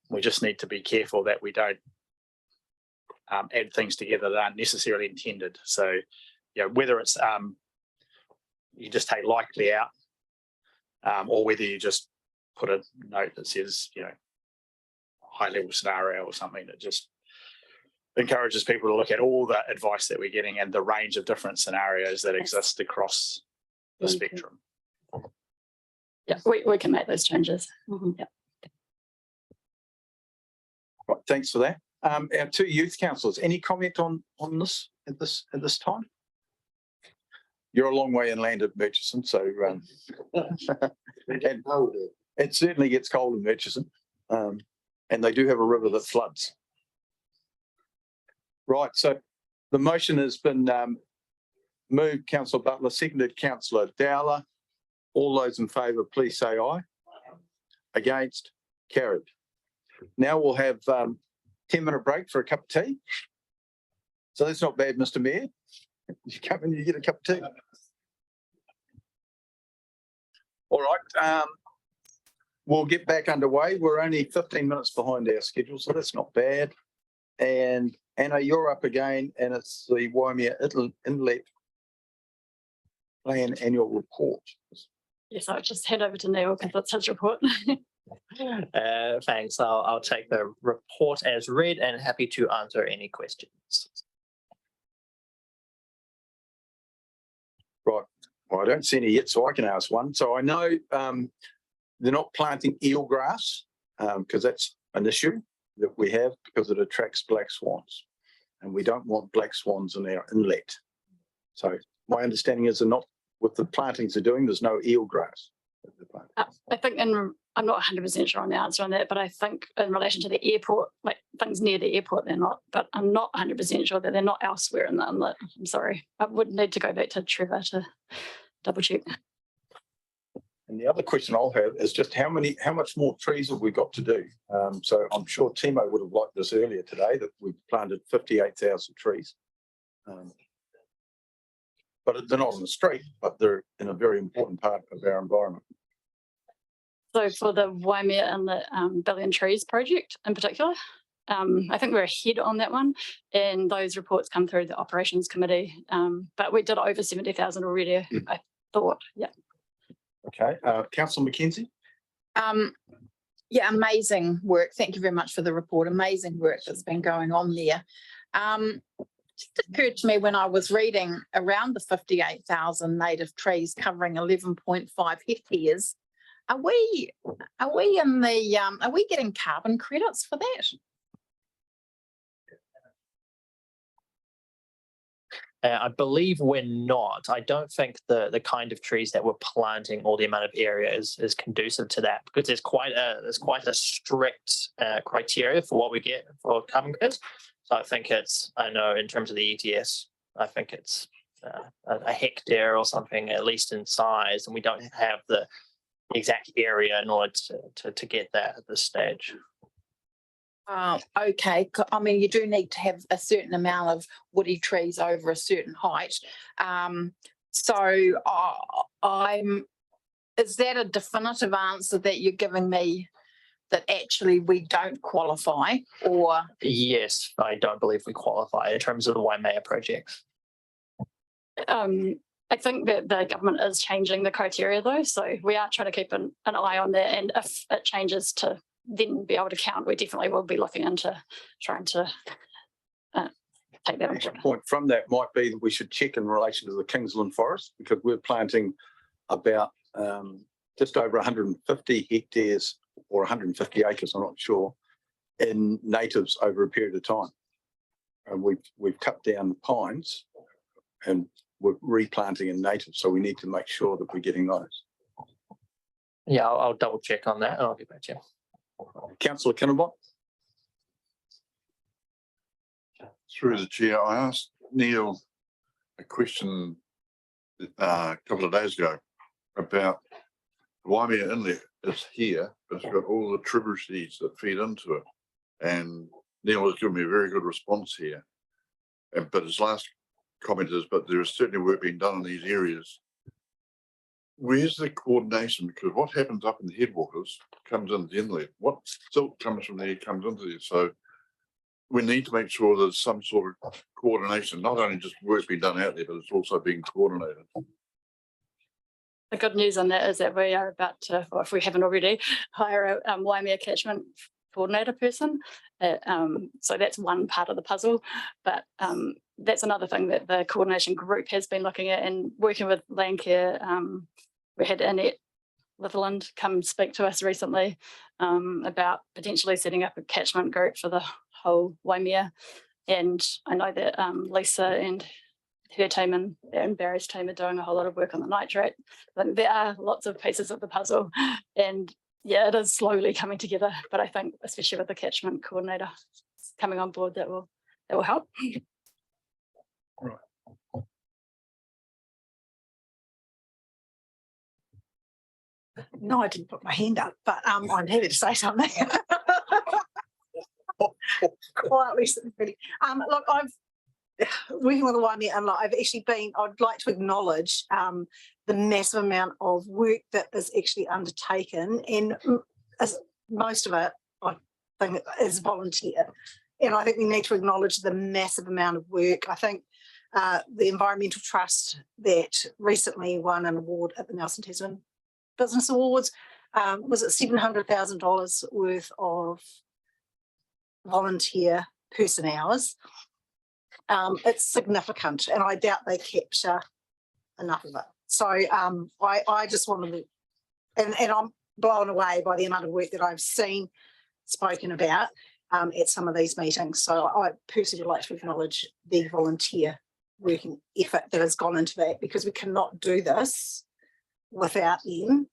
we just need to be careful that we don't add things together that aren't necessarily intended. So, you know, whether it's you just take likely out, or whether you just put a note that says, you know, high level scenario or something that just encourages people to look at all the advice that we're getting and the range of different scenarios that exist across the spectrum. Yeah, we can make those changes. Yeah. Right, thanks for that. Our two youth councillors, any comment on this at this time? You're a long way inland at Murchison, so it certainly gets cold in Murchison, and they do have a river that floods. Right, so the motion has been moved, Councillor Butler, seconded Councillor Dowler. All those in favour, please say aye. Against? Carried. Now we'll have 10-minute break for a cup of tea. So that's not bad, Mr. Mayor. You come in, you get a cup of tea. All right, we'll get back underway. We're only 15 minutes behind our schedule, so that's not bad. And Anna, you're up again, and it's the Waimea Inlet Plan Annual Report. Yes, I'll just head over to Neil because that's his report. Thanks. I'll take the report as read and happy to answer any questions. Right. Well, I don't see any yet, so I can ask one. So I know they're not planting eelgrass because that's an issue that we have because it attracts black swans, and we don't want black swans in our inlet. So my understanding is they're not, with the plantings they're doing, there's no eelgrass. I think, and I'm not 100% sure on the answer on that, but I think in relation to the airport, like things near the airport, they're not, but I'm not 100% sure that they're not elsewhere in the inlet. I'm sorry. I would need to go back to Trevor to double check. And the other question I'll have is just how much more trees have we got to do? So I'm sure Timo would have liked this earlier today that we've planted 58,000 trees. But they're not on the street, but they're in a very important part of our environment. So for the Waimea and the Billion Trees project in particular, I think we're ahead on that one, and those reports come through the operations committee. But we did over 70,000 already, I thought. Yeah. Okay, Councillor McKenzie. Yeah, amazing work. Thank you very much for the report. Amazing work that's been going on there. Just occurred to me when I was reading around the 58,000 native trees covering 11.5 hectares. Are we in the are we getting carbon credits for that? I believe we're not. I don't think the kind of trees that we're planting or the amount of area is conducive to that, because there's quite a strict criteria for what we get for carbon credits. So I think I know in terms of the ETS, I think it's a hectare or something, at least in size, and we don't have the exact area in order to get that at this stage. Okay, I mean, you do need to have a certain amount of woody trees over a certain height. So is that a definitive answer that you're giving me that actually we don't qualify, or? Yes, I don't believe we qualify in terms of the Waimea projects. I think that the government is changing the criteria though, so we are trying to keep an eye on that, and if it changes to then be able to count, we definitely will be looking into trying to take that on board. Point from that might be that we should check in relation to the Kingsland Forest, because we're planting about just over 150 hectares or 150 acres, I'm not sure, in natives over a period of time. And we've cut down the pines and we're replanting in natives, so we need to make sure that we're getting those. Yeah, I'll double check on that and I'll get back to you. Councillor Kinnebot. Through the chair, I asked Neil a question a couple of days ago about Waimea Inlet is here, but it's got all the tributaries that feed into it. And Neil has given me a very good response here. But his last comment is, but there is certainly work being done in these areas. Where's the coordination? Because what happens up in the headwaters comes into the inlet. What silt comes from there comes into there. So we need to make sure there's some sort of coordination, not only just work being done out there, but it's also being coordinated. The good news on that is that we are about to, or if we haven't already, hire a Waimea catchment coordinator person. So that's one part of the puzzle, but that's another thing that the coordination group has been looking at and working with Landcare. We had Annette Litherland come speak to us recently about potentially setting up a catchment group for the whole Waimea. And I know that Lisa and her team and Barry's team are doing a whole lot of work on the nitrate. But there are lots of pieces of the puzzle, and yeah, it is slowly coming together. But I think, especially with the catchment coordinator coming on board, that will help. Right. No, I didn't put my hand up, but I'm happy to say something. Quietly, really. Look, I've working with the Waimea Inlet, I'd like to acknowledge the massive amount of work that is actually undertaken, and most of it, I think, is volunteer. And I think we need to acknowledge the massive amount of work. I think the Environmental Trust that recently won an award at the Nelson Tasman Business Awards, was it $700,000 worth of volunteer person hours. It's significant, and I doubt they capture enough of it. So I just wanted to, and I'm blown away by the amount of work that I've seen spoken about at some of these meetings. So I personally would like to acknowledge the volunteer working effort that has gone into that, because we cannot do this without them.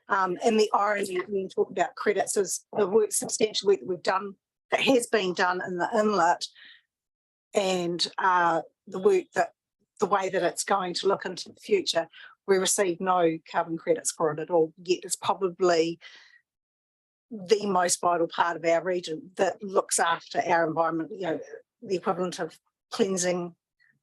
And the irony when you talk about credits is the work, substantial work that we've done, that has been done in the inlet, and the work that, the way that it's going to look into the future, we receive no carbon credits for it at all. Yet it's probably the most vital part of our region that looks after our environment, you know, the equivalent of cleansing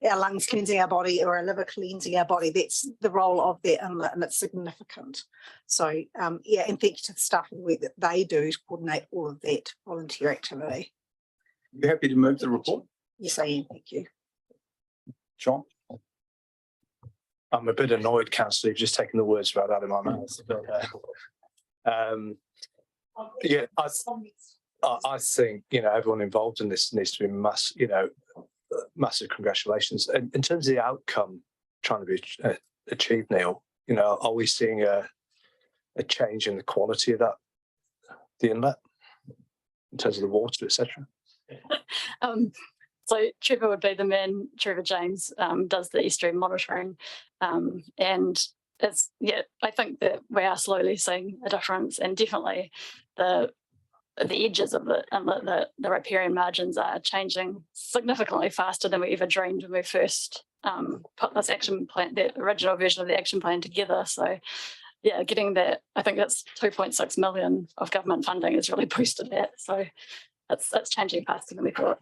our lungs, cleansing our body, or our liver cleansing our body. That's the role of that inlet, and it's significant. So yeah, and thank you to the staff for the work that they do to coordinate all of that volunteer activity. You happy to move the report? Yes, I am. Thank you. John? I'm a bit annoyed, Councillor, you've just taken the words right out of my mouth. But, yeah, I think, you know, everyone involved in this needs to be massive congratulations. And in terms of the outcome trying to be achieved, Neil, you know, are we seeing a change in the quality of the inlet in terms of the water, etc.? So Trevor would be the man. Trevor James does the estuary monitoring, and it's, yeah, I think that we are slowly seeing a difference, and definitely the edges of the inlet, the riparian margins are changing significantly faster than we ever dreamed when we first put this action plan, the original version of the action plan, together. So yeah, getting that, I think that's 2.6 million of government funding has really boosted that. So it's changing faster than we thought.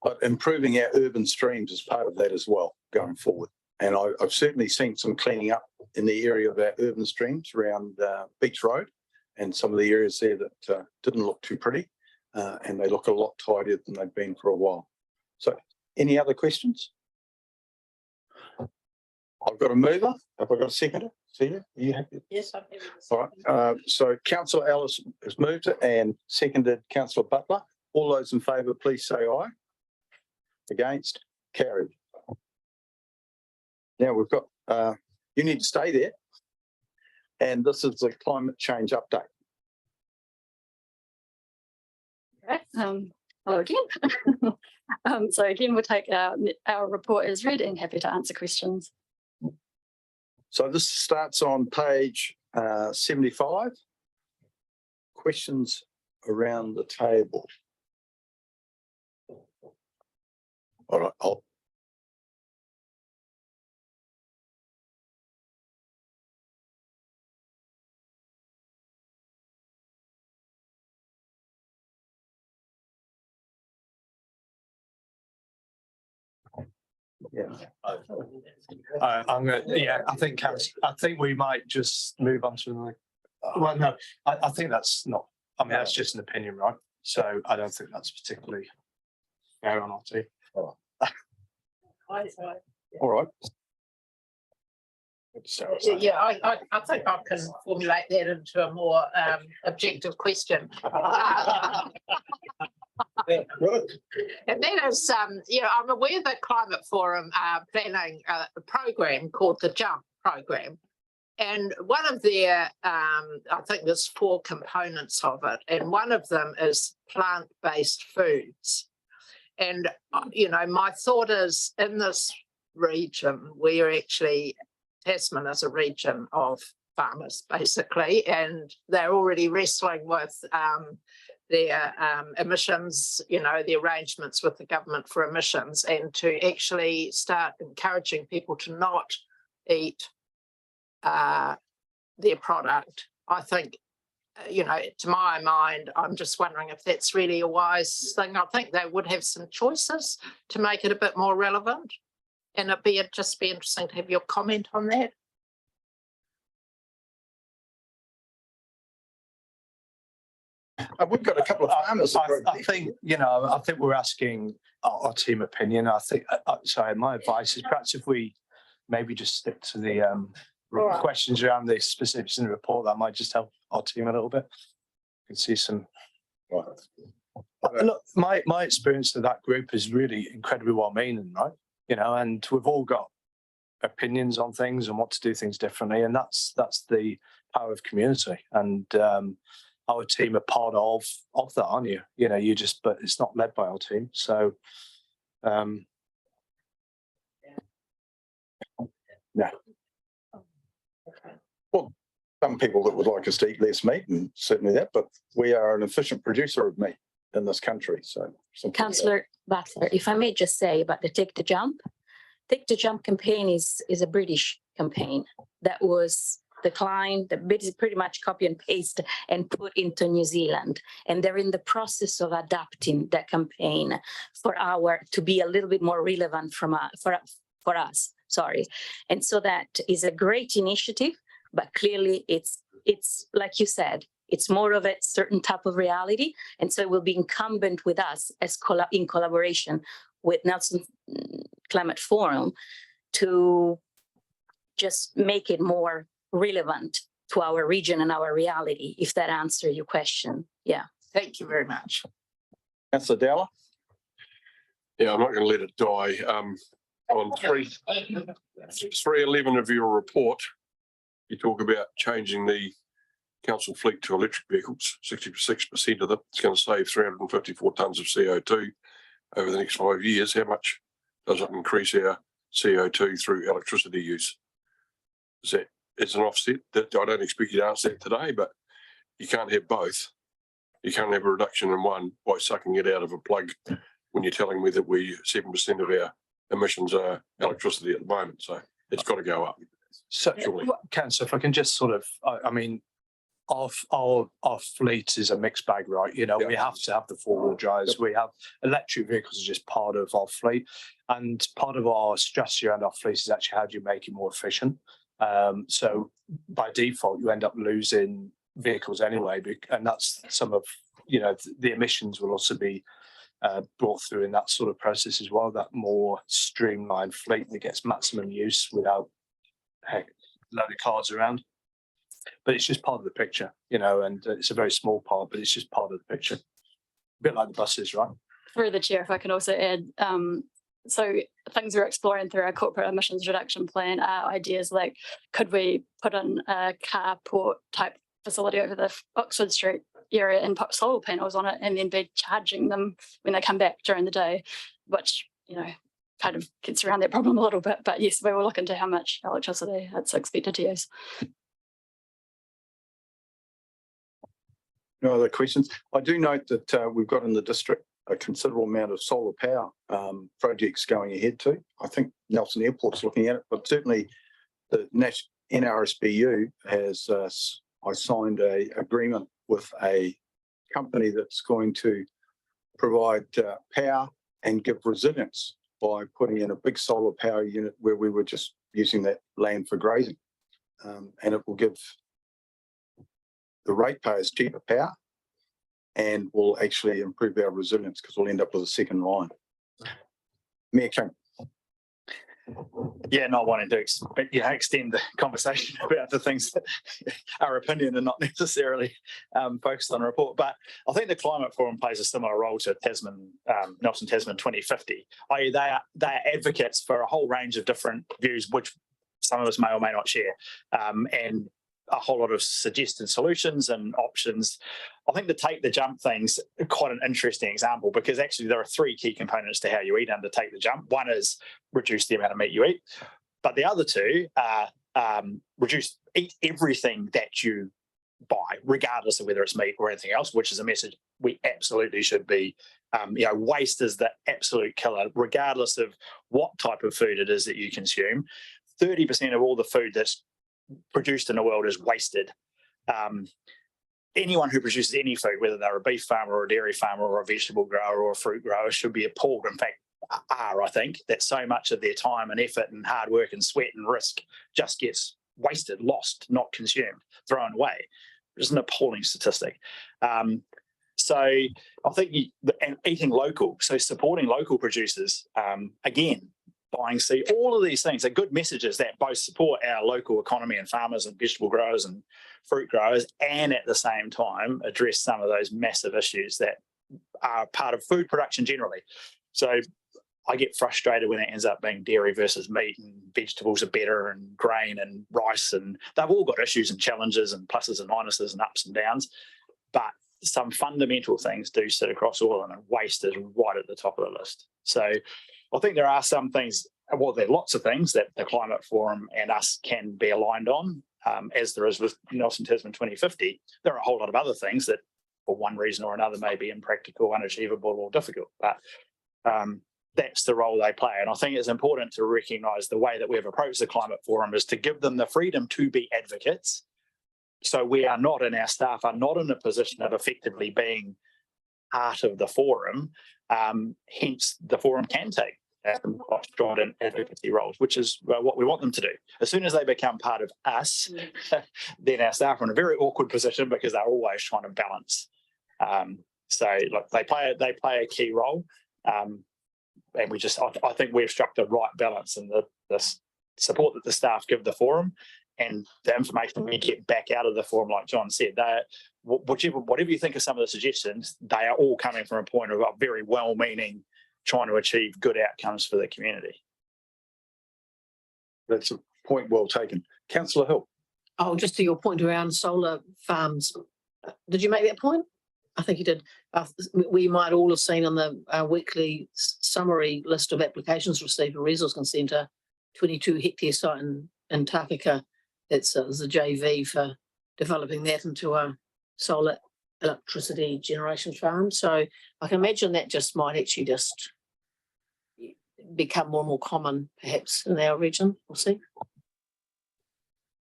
But improving our urban streams is part of that as well going forward. And I've certainly seen some cleaning up in the area of our urban streams around Beach Road and some of the areas there that didn't look too pretty, and they look a lot tidier than they've been for a while. So, any other questions? I've got a mover. Have I got a seconder? See, are you happy? Yes, I'm happy. All right. So Councillor Ellis has moved it and seconded Councillor Butler. All those in favour, please say aye. Against? Carried. Now we've got, you need to stay there. And this is the climate change update. Okay, hello again. So again, we'll take our report as read and happy to answer questions. So this starts on page 75. Questions around the table. All right, yeah. I'm gonna, yeah, I think we might just move on to the, well, no, I think that's not, I mean, that's just an opinion, right? So I don't think that's particularly fair on our team. All right. Yeah, I think I can formulate that into a more objective question. And that is, I'm aware that Climate Forum are planning a program called the JUMP program. And one of their, I think there's 4 components of it, and one of them is plant-based foods. And, my thought is in this region, we're actually, Tasman is a region of farmers, basically, and they're already wrestling with their emissions, the arrangements with the government for emissions, and to actually start encouraging people to not eat their product. I think, to my mind, I'm just wondering if that's really a wise thing. I think they would have some choices to make it a bit more relevant. And it'd just be interesting to have your comment on that. We've got a couple of farmers. I think, I think we're asking our team opinion. I think, sorry, my advice is perhaps if we maybe just stick to the questions around the specifics in the report, that might just help our team a little bit. You can see some. Look, my experience of that group is really incredibly well-meaning, right? And we've all got opinions on things and want to do things differently, and that's the power of community. And our team are part of that, aren't you? But it's not led by our team. So, yeah. Well, some people that would like us to eat less meat, and certainly that, but we are an efficient producer of meat in this country. So, Councillor Butler, if I may just say about the Take the Jump. Take the Jump campaign is a British campaign that was declined, pretty much copy and paste and put into New Zealand. And they're in the process of adapting that campaign to be a little bit more relevant for us. Sorry. And so that is a great initiative, but clearly it's like you said, it's more of a certain type of reality. And so it will be incumbent with us as in collaboration with Nelson Climate Forum to just make it more relevant to our region and our reality, if that answers your question. Yeah. Thank you very much. Councillor Dowler. Yeah, I'm not going to let it die. On 311 of your report, you talk about changing the council fleet to electric vehicles. 66% of them. It's going to save 354 tonnes of CO2 over the next 5 years. How much does it increase our CO2 through electricity use? It's an offset that I don't expect you to answer that today, but you can't have both. You can't have a reduction in one by sucking it out of a plug when you're telling me that 7% of our emissions are electricity at the moment. So it's got to go up. So, Councillor, if I can just sort of, I mean, our fleet is a mixed bag, right? We have to have the 4-wheel drives. We have electric vehicles are just part of our fleet, and part of our strategy around our fleet is actually how do you make it more efficient. So by default, you end up losing vehicles anyway, and that's some of, you know, the emissions will also be brought through in that sort of process as well, that more streamlined fleet that gets maximum use without a load of cars around. But it's just part of the picture, you know, and it's a very small part, but it's just part of the picture. A bit like the buses, right? Through the chair, if I can also add, so things we're exploring through our corporate emissions reduction plan are ideas like, could we put in a carport type facility over the Oxford Street area and put solar panels on it and then be charging them when they come back during the day, which, you know, kind of gets around that problem a little bit. But yes, we will look into how much electricity it's expected to use. No other questions? I do note that we've got in the district a considerable amount of solar power projects going ahead too. I think Nelson Airport's looking at it, but certainly the NRSBU has I signed a agreement with a company that's going to provide power and give resilience by putting in a big solar power unit where we were just using that land for grazing. And it will give the ratepayers cheaper power and will actually improve our resilience because we'll end up with a second line. Mayor King. Yeah, not wanting to extend the conversation about the things that are opinion and not necessarily focused on a report. But I think the Climate Forum plays a similar role to Tasman, Nelson Tasman 2050. I.e. they are advocates for a whole range of different views, which some of us may or may not share, and a whole lot of suggested solutions and options. I think the take the jump thing's quite an interesting example because actually there are three key components to how you eat under take the jump. One is reduce the amount of meat you eat, but the other two are eat everything that you buy, regardless of whether it's meat or anything else, which is a message we absolutely should be. Waste is the absolute killer, regardless of what type of food it is that you consume. 30% of all the food that's produced in the world is wasted. Anyone who produces any food, whether they're a beef farmer or a dairy farmer or a vegetable grower or a fruit grower, should be appalled. In fact, I think that so much of their time and effort and hard work and sweat and risk just gets wasted, lost, not consumed, thrown away. It's an appalling statistic. So I think and eating local, so supporting local producers, again, buying seed, all of these things are good messages that both support our local economy and farmers and vegetable growers and fruit growers, and at the same time address some of those massive issues that are part of food production generally. So I get frustrated when it ends up being dairy versus meat and vegetables are better and grain and rice, and they've all got issues and challenges and pluses and minuses and ups and downs, but some fundamental things do sit across all of them, and waste is right at the top of the list. So I think there are some things, well, there are lots of things that the Climate Forum and us can be aligned on, as there is with Nelson Tasman 2050. There are a whole lot of other things that, for one reason or another, may be impractical, unachievable, or difficult. But that's the role they play. And I think it's important to recognise the way that we've approached the Climate Forum is to give them the freedom to be advocates. So we are not, and our staff are not in a position of effectively being part of the forum. Hence, the forum can take strident advocacy roles, which is what we want them to do. As soon as they become part of us, then our staff are in a very awkward position because they're always trying to balance. So look, they play a key role, and I think we've struck the right balance in the support that the staff give the forum and the information we get back out of the forum. Like John said, whatever you think of some of the suggestions, they are all coming from a point of a very well-meaning, trying to achieve good outcomes for the community. That's a point well taken. Councillor Hill. Oh, just to your point around solar farms. Did you make that point? I think you did. We might all have seen on the weekly summary list of applications received for resource consent, a 22 hectare site in Takaka. It's a JV for developing that into a solar electricity generation farm. So I can imagine that just might actually just become more and more common, perhaps, in our region. We'll see.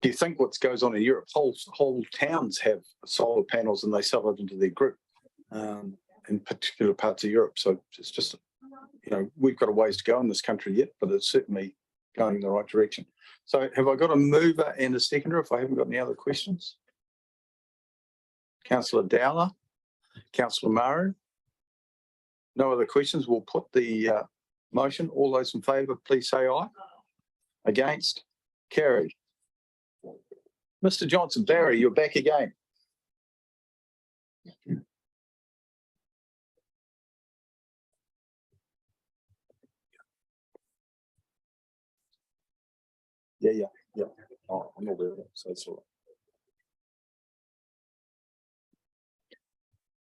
Do you think what goes on in Europe, whole towns have solar panels and they sell it into their group in particular parts of Europe? So it's just, we've got a ways to go in this country yet, but it's certainly going in the right direction. So have I got a mover and a seconder if I haven't got any other questions? Councillor Dowler, Councillor Maru. No other questions. We'll put the motion. All those in favour, please say aye. Against? Carried. Mr. Johnson, Barry, you're back again. Yeah. Oh, I'm aware of it, so it's all right.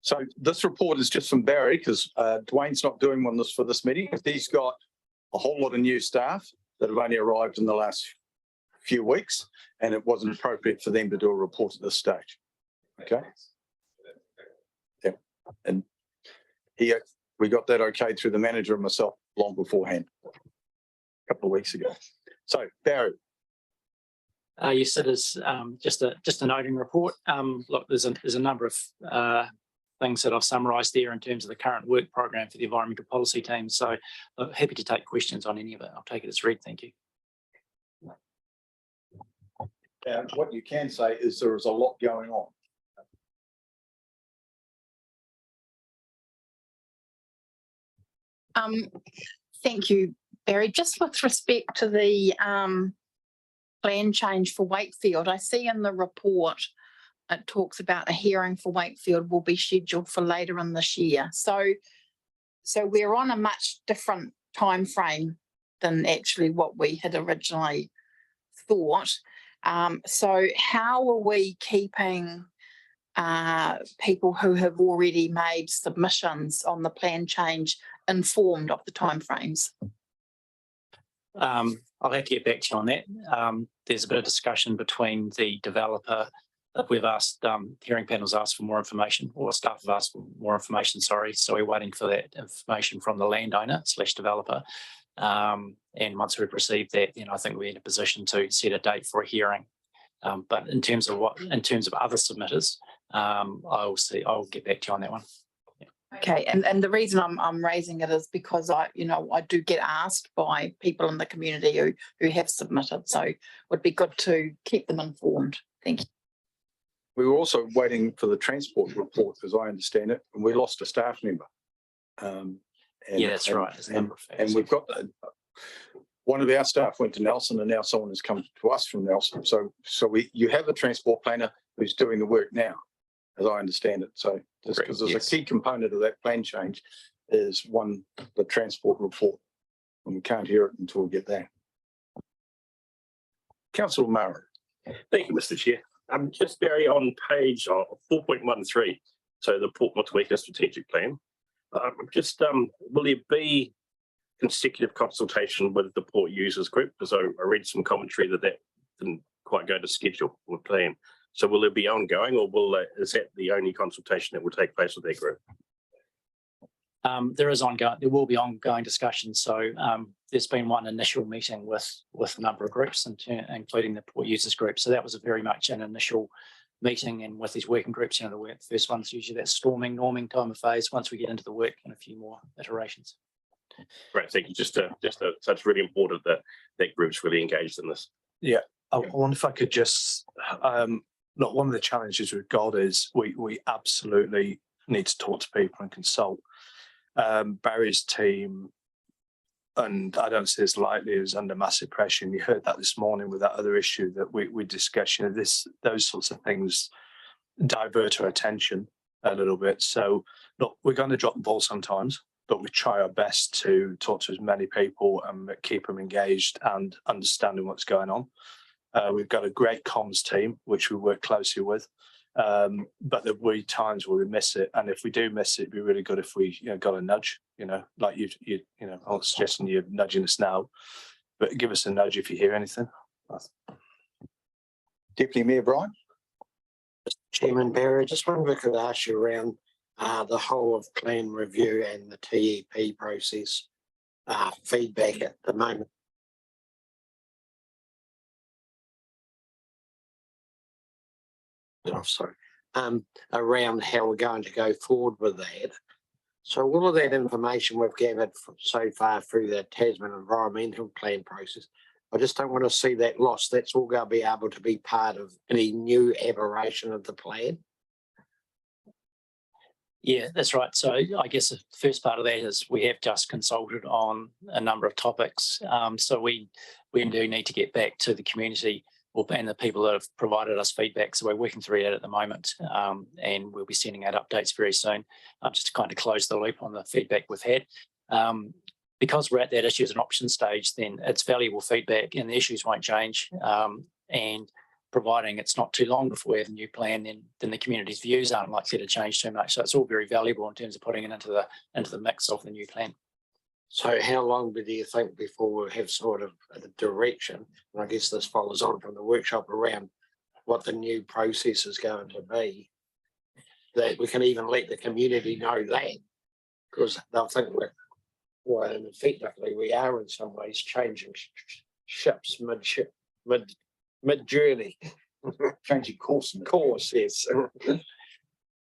So this report is just from Barry because Dwayne's not doing one for this meeting. He's got a whole lot of new staff that have only arrived in the last few weeks, and it wasn't appropriate for them to do a report at this stage. Okay. Yeah, and we got that okay through the manager and myself long beforehand, a couple of weeks ago. So Barry. Yes, it is just a noting report. Look, there's a number of things that I've summarised there in terms of the current work program for the environmental policy team. So I'm happy to take questions on any of it. I'll take it as read. Thank you. And what you can say is there is a lot going on. Thank you, Barry. Just with respect to the plan change for Wakefield, I see in the report it talks about a hearing for Wakefield will be scheduled for later in this year. So we're on a much different time frame than actually what we had originally thought. So how are we keeping people who have already made submissions on the plan change informed of the timeframes? I'll have to get back to you on that. There's a bit of discussion between the developer. We've asked, hearing panels asked for more information, or staff have asked for more information, sorry. So we're waiting for that information from the landowner / developer. And once we've received that, then I think we're in a position to set a date for a hearing. But in terms of other submitters, I'll get back to you on that one. Okay, and the reason I'm raising it is because I do get asked by people in the community who have submitted, so it would be good to keep them informed. Thank you. We were also waiting for the transport report, as I understand it, and we lost a staff member. Yeah, that's right. And we've got one of our staff went to Nelson, and now someone has come to us from Nelson. So you have a transport planner who's doing the work now, as I understand it. So just because there's a key component of that plan change is the transport report, and we can't hear it until we get that. Councillor Murray. Thank you, Mr. Chair. Just Barry, on page 4.13, so the Port Motueka strategic plan. Will there be consecutive consultation with the port users group? Because I read some commentary that didn't quite go to schedule or plan. So will it be ongoing, or is that the only consultation that will take place with that group? There will be ongoing discussions. So there's been one initial meeting with a number of groups, including the port users group. So that was very much an initial meeting, and with these working groups, the first one's usually that storming, norming time of phase. Once we get into the work, and a few more iterations. Right, thank you. So it's really important that group's really engaged in this. Yeah, I wonder if I could just look. One of the challenges we've got is we absolutely need to talk to people and consult. Barry's team, and I don't see this lightly, is under massive pressure. And you heard that this morning with that other issue that we discussed. Those sorts of things divert our attention a little bit. So look, we're going to drop the ball sometimes, but we try our best to talk to as many people and keep them engaged and understanding what's going on. We've got a great comms team, which we work closely with. But there will be times where we miss it, and if we do miss it, it'd be really good if we got a nudge, like I'm suggesting you're nudging us now, but give us a nudge if you hear anything. Deputy Mayor Brian. Chairman Barry, just wondering if I could ask you around the whole of plan review and the TEP process feedback at the moment. Around how we're going to go forward with that. So all of that information we've gathered so far through the Tasman environmental plan process, I just don't want to see that lost. That's all going to be able to be part of any new aberration of the plan. Yeah, that's right. So I guess the first part of that is we have just consulted on a number of topics. So we do need to get back to the community and the people that have provided us feedback. So we're working through that at the moment, and we'll be sending out updates very soon, just to kind of close the loop on the feedback we've had. Because we're at that issues and options stage, then it's valuable feedback and the issues won't change. And providing it's not too long before we have a new plan, then the community's views aren't likely to change too much. So it's all very valuable in terms of putting it into the mix of the new plan. So how long do you think before we'll have sort of a direction? And I guess this follows on from the workshop around what the new process is going to be, that we can even let the community know that, because they'll think we're, well, and effectively we are in some ways changing ships mid journey. Changing course. Yes.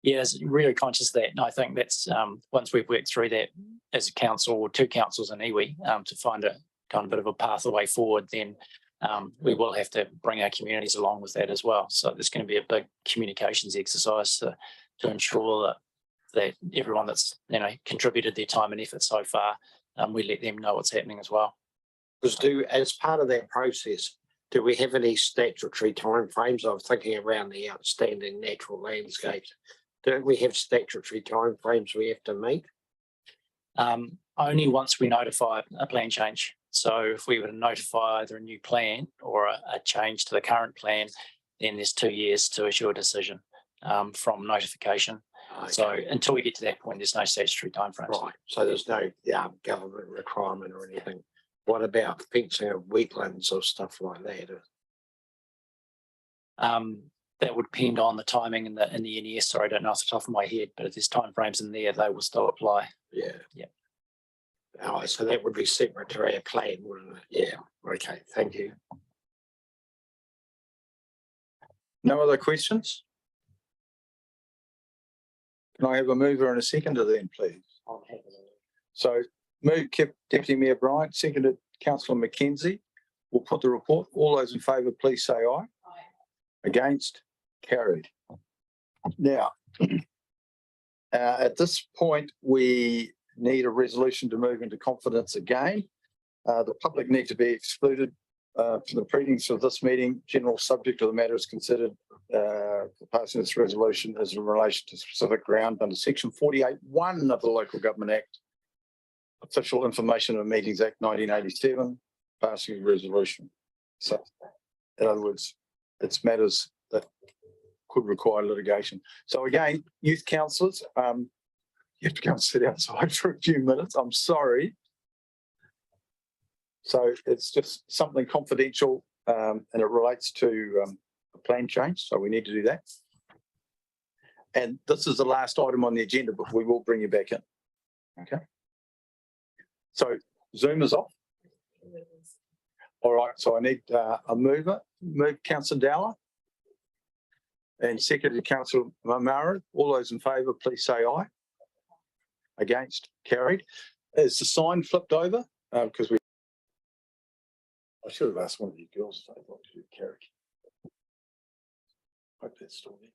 Yeah, it's really conscious of that. And I think that's once we've worked through that as a council or two councils in iwi to find a kind of bit of a pathway forward, then we will have to bring our communities along with that as well. So there's going to be a big communications exercise to ensure that everyone that's contributed their time and effort so far, we let them know what's happening as well. Because as part of that process, do we have any statutory timeframes? I'm thinking around the outstanding natural landscapes. Don't we have statutory timeframes we have to meet? Only once we notify a plan change. So if we were to notify either a new plan or a change to the current plan, then there's 2 years to issue a decision from notification. Okay. So until we get to that point, there's no statutory timeframes. Right. So there's no government requirement or anything. What about fencing of wetlands or stuff like that? That would depend on the timing in the NES. Sorry, I don't know off the top of my head, but if there's timeframes in there, they will still apply. Yeah. Yeah. Oh, so that would be separate to our plan, wouldn't it? Yeah. Okay. Thank you. No other questions? Can I have a mover and a seconder then, please? So move Deputy Mayor Bryant, seconded Councillor Mackenzie. We'll put the report. All those in favour, please say aye. Against? Carried. Now, at this point, we need a resolution to move into confidence again. The public need to be excluded from the proceedings of this meeting. General subject of the matter is considered for passing this resolution as in relation to specific ground under section 48(1) of the Local Government Act, Official Information of Meetings Act 1987, passing a resolution. So, in other words, it's matters that could require litigation. So again, youth councillors, you have to go and sit outside for a few minutes. I'm sorry. So it's just something confidential and it relates to a plan change. So we need to do that. And this is the last item on the agenda, but we will bring you back in. Okay. So Zoom is off. All right. So I need a mover. Move Councillor Dowler. And seconded Councillor Mamara. All those in favour, please say aye. Against? Carried. Is the sign flipped over? Because I should have asked one of you girls if they want to do carry. Hope that's still there.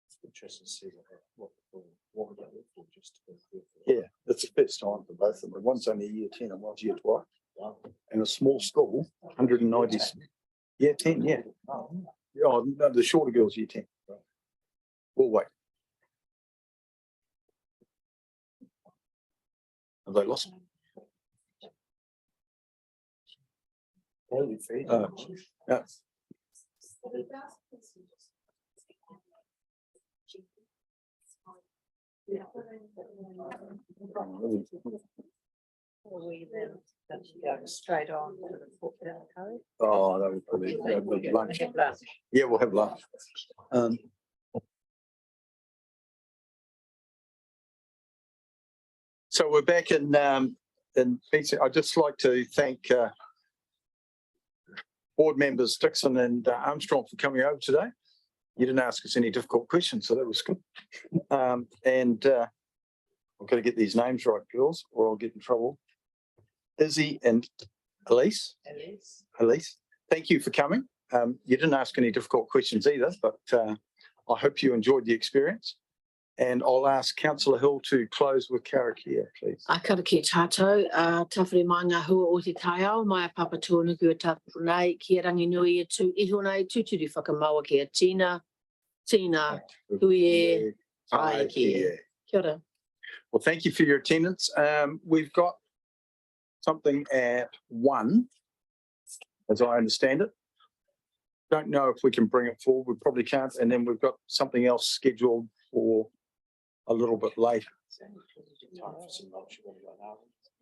It's interesting to see what we got for just. Yeah, it's the first time for both of them. One's only year 10 and one's year 12. And a small school, 190. Yeah, 10, yeah. Oh, no, the shorter girls, year 10. We'll wait. Have they lost? Yeah. We then go straight on to the code. Oh, that would probably lunch. Yeah, we'll have lunch. So we're back in I'd just like to thank board members Dixon and Armstrong for coming over today. You didn't ask us any difficult questions, so that was good. And I've got to get these names right, girls, or I'll get in trouble. Izzy and Elise. Elise, thank you for coming. You didn't ask any difficult questions either, but I hope you enjoyed the experience. And I'll ask Councillor Hill to close with karakia, please. A karakia tātou, tawhiri mai ngā hua o te tai ao, mai a papa tōnuku e tāpuru nei, kia rangi nui e tū iho nei, tūturi whakamaua kia Tina, hui e, tai kia. Kia ora. Well, thank you for your attendance. We've got something at 1, as I understand it. Don't know if we can bring it forward. We probably can't. And then we've got something else scheduled for a little bit later.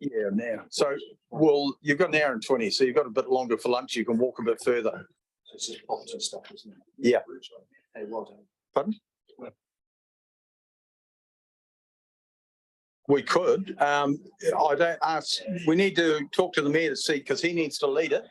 Yeah, now. So, well, you've got an hour and 20, so you've got a bit longer for lunch. You can walk a bit further. It's just Optus stuff, isn't it? Yeah. Hey, well done. Pardon? We could. I don't ask. We need to talk to the mayor to see, because he needs to lead it.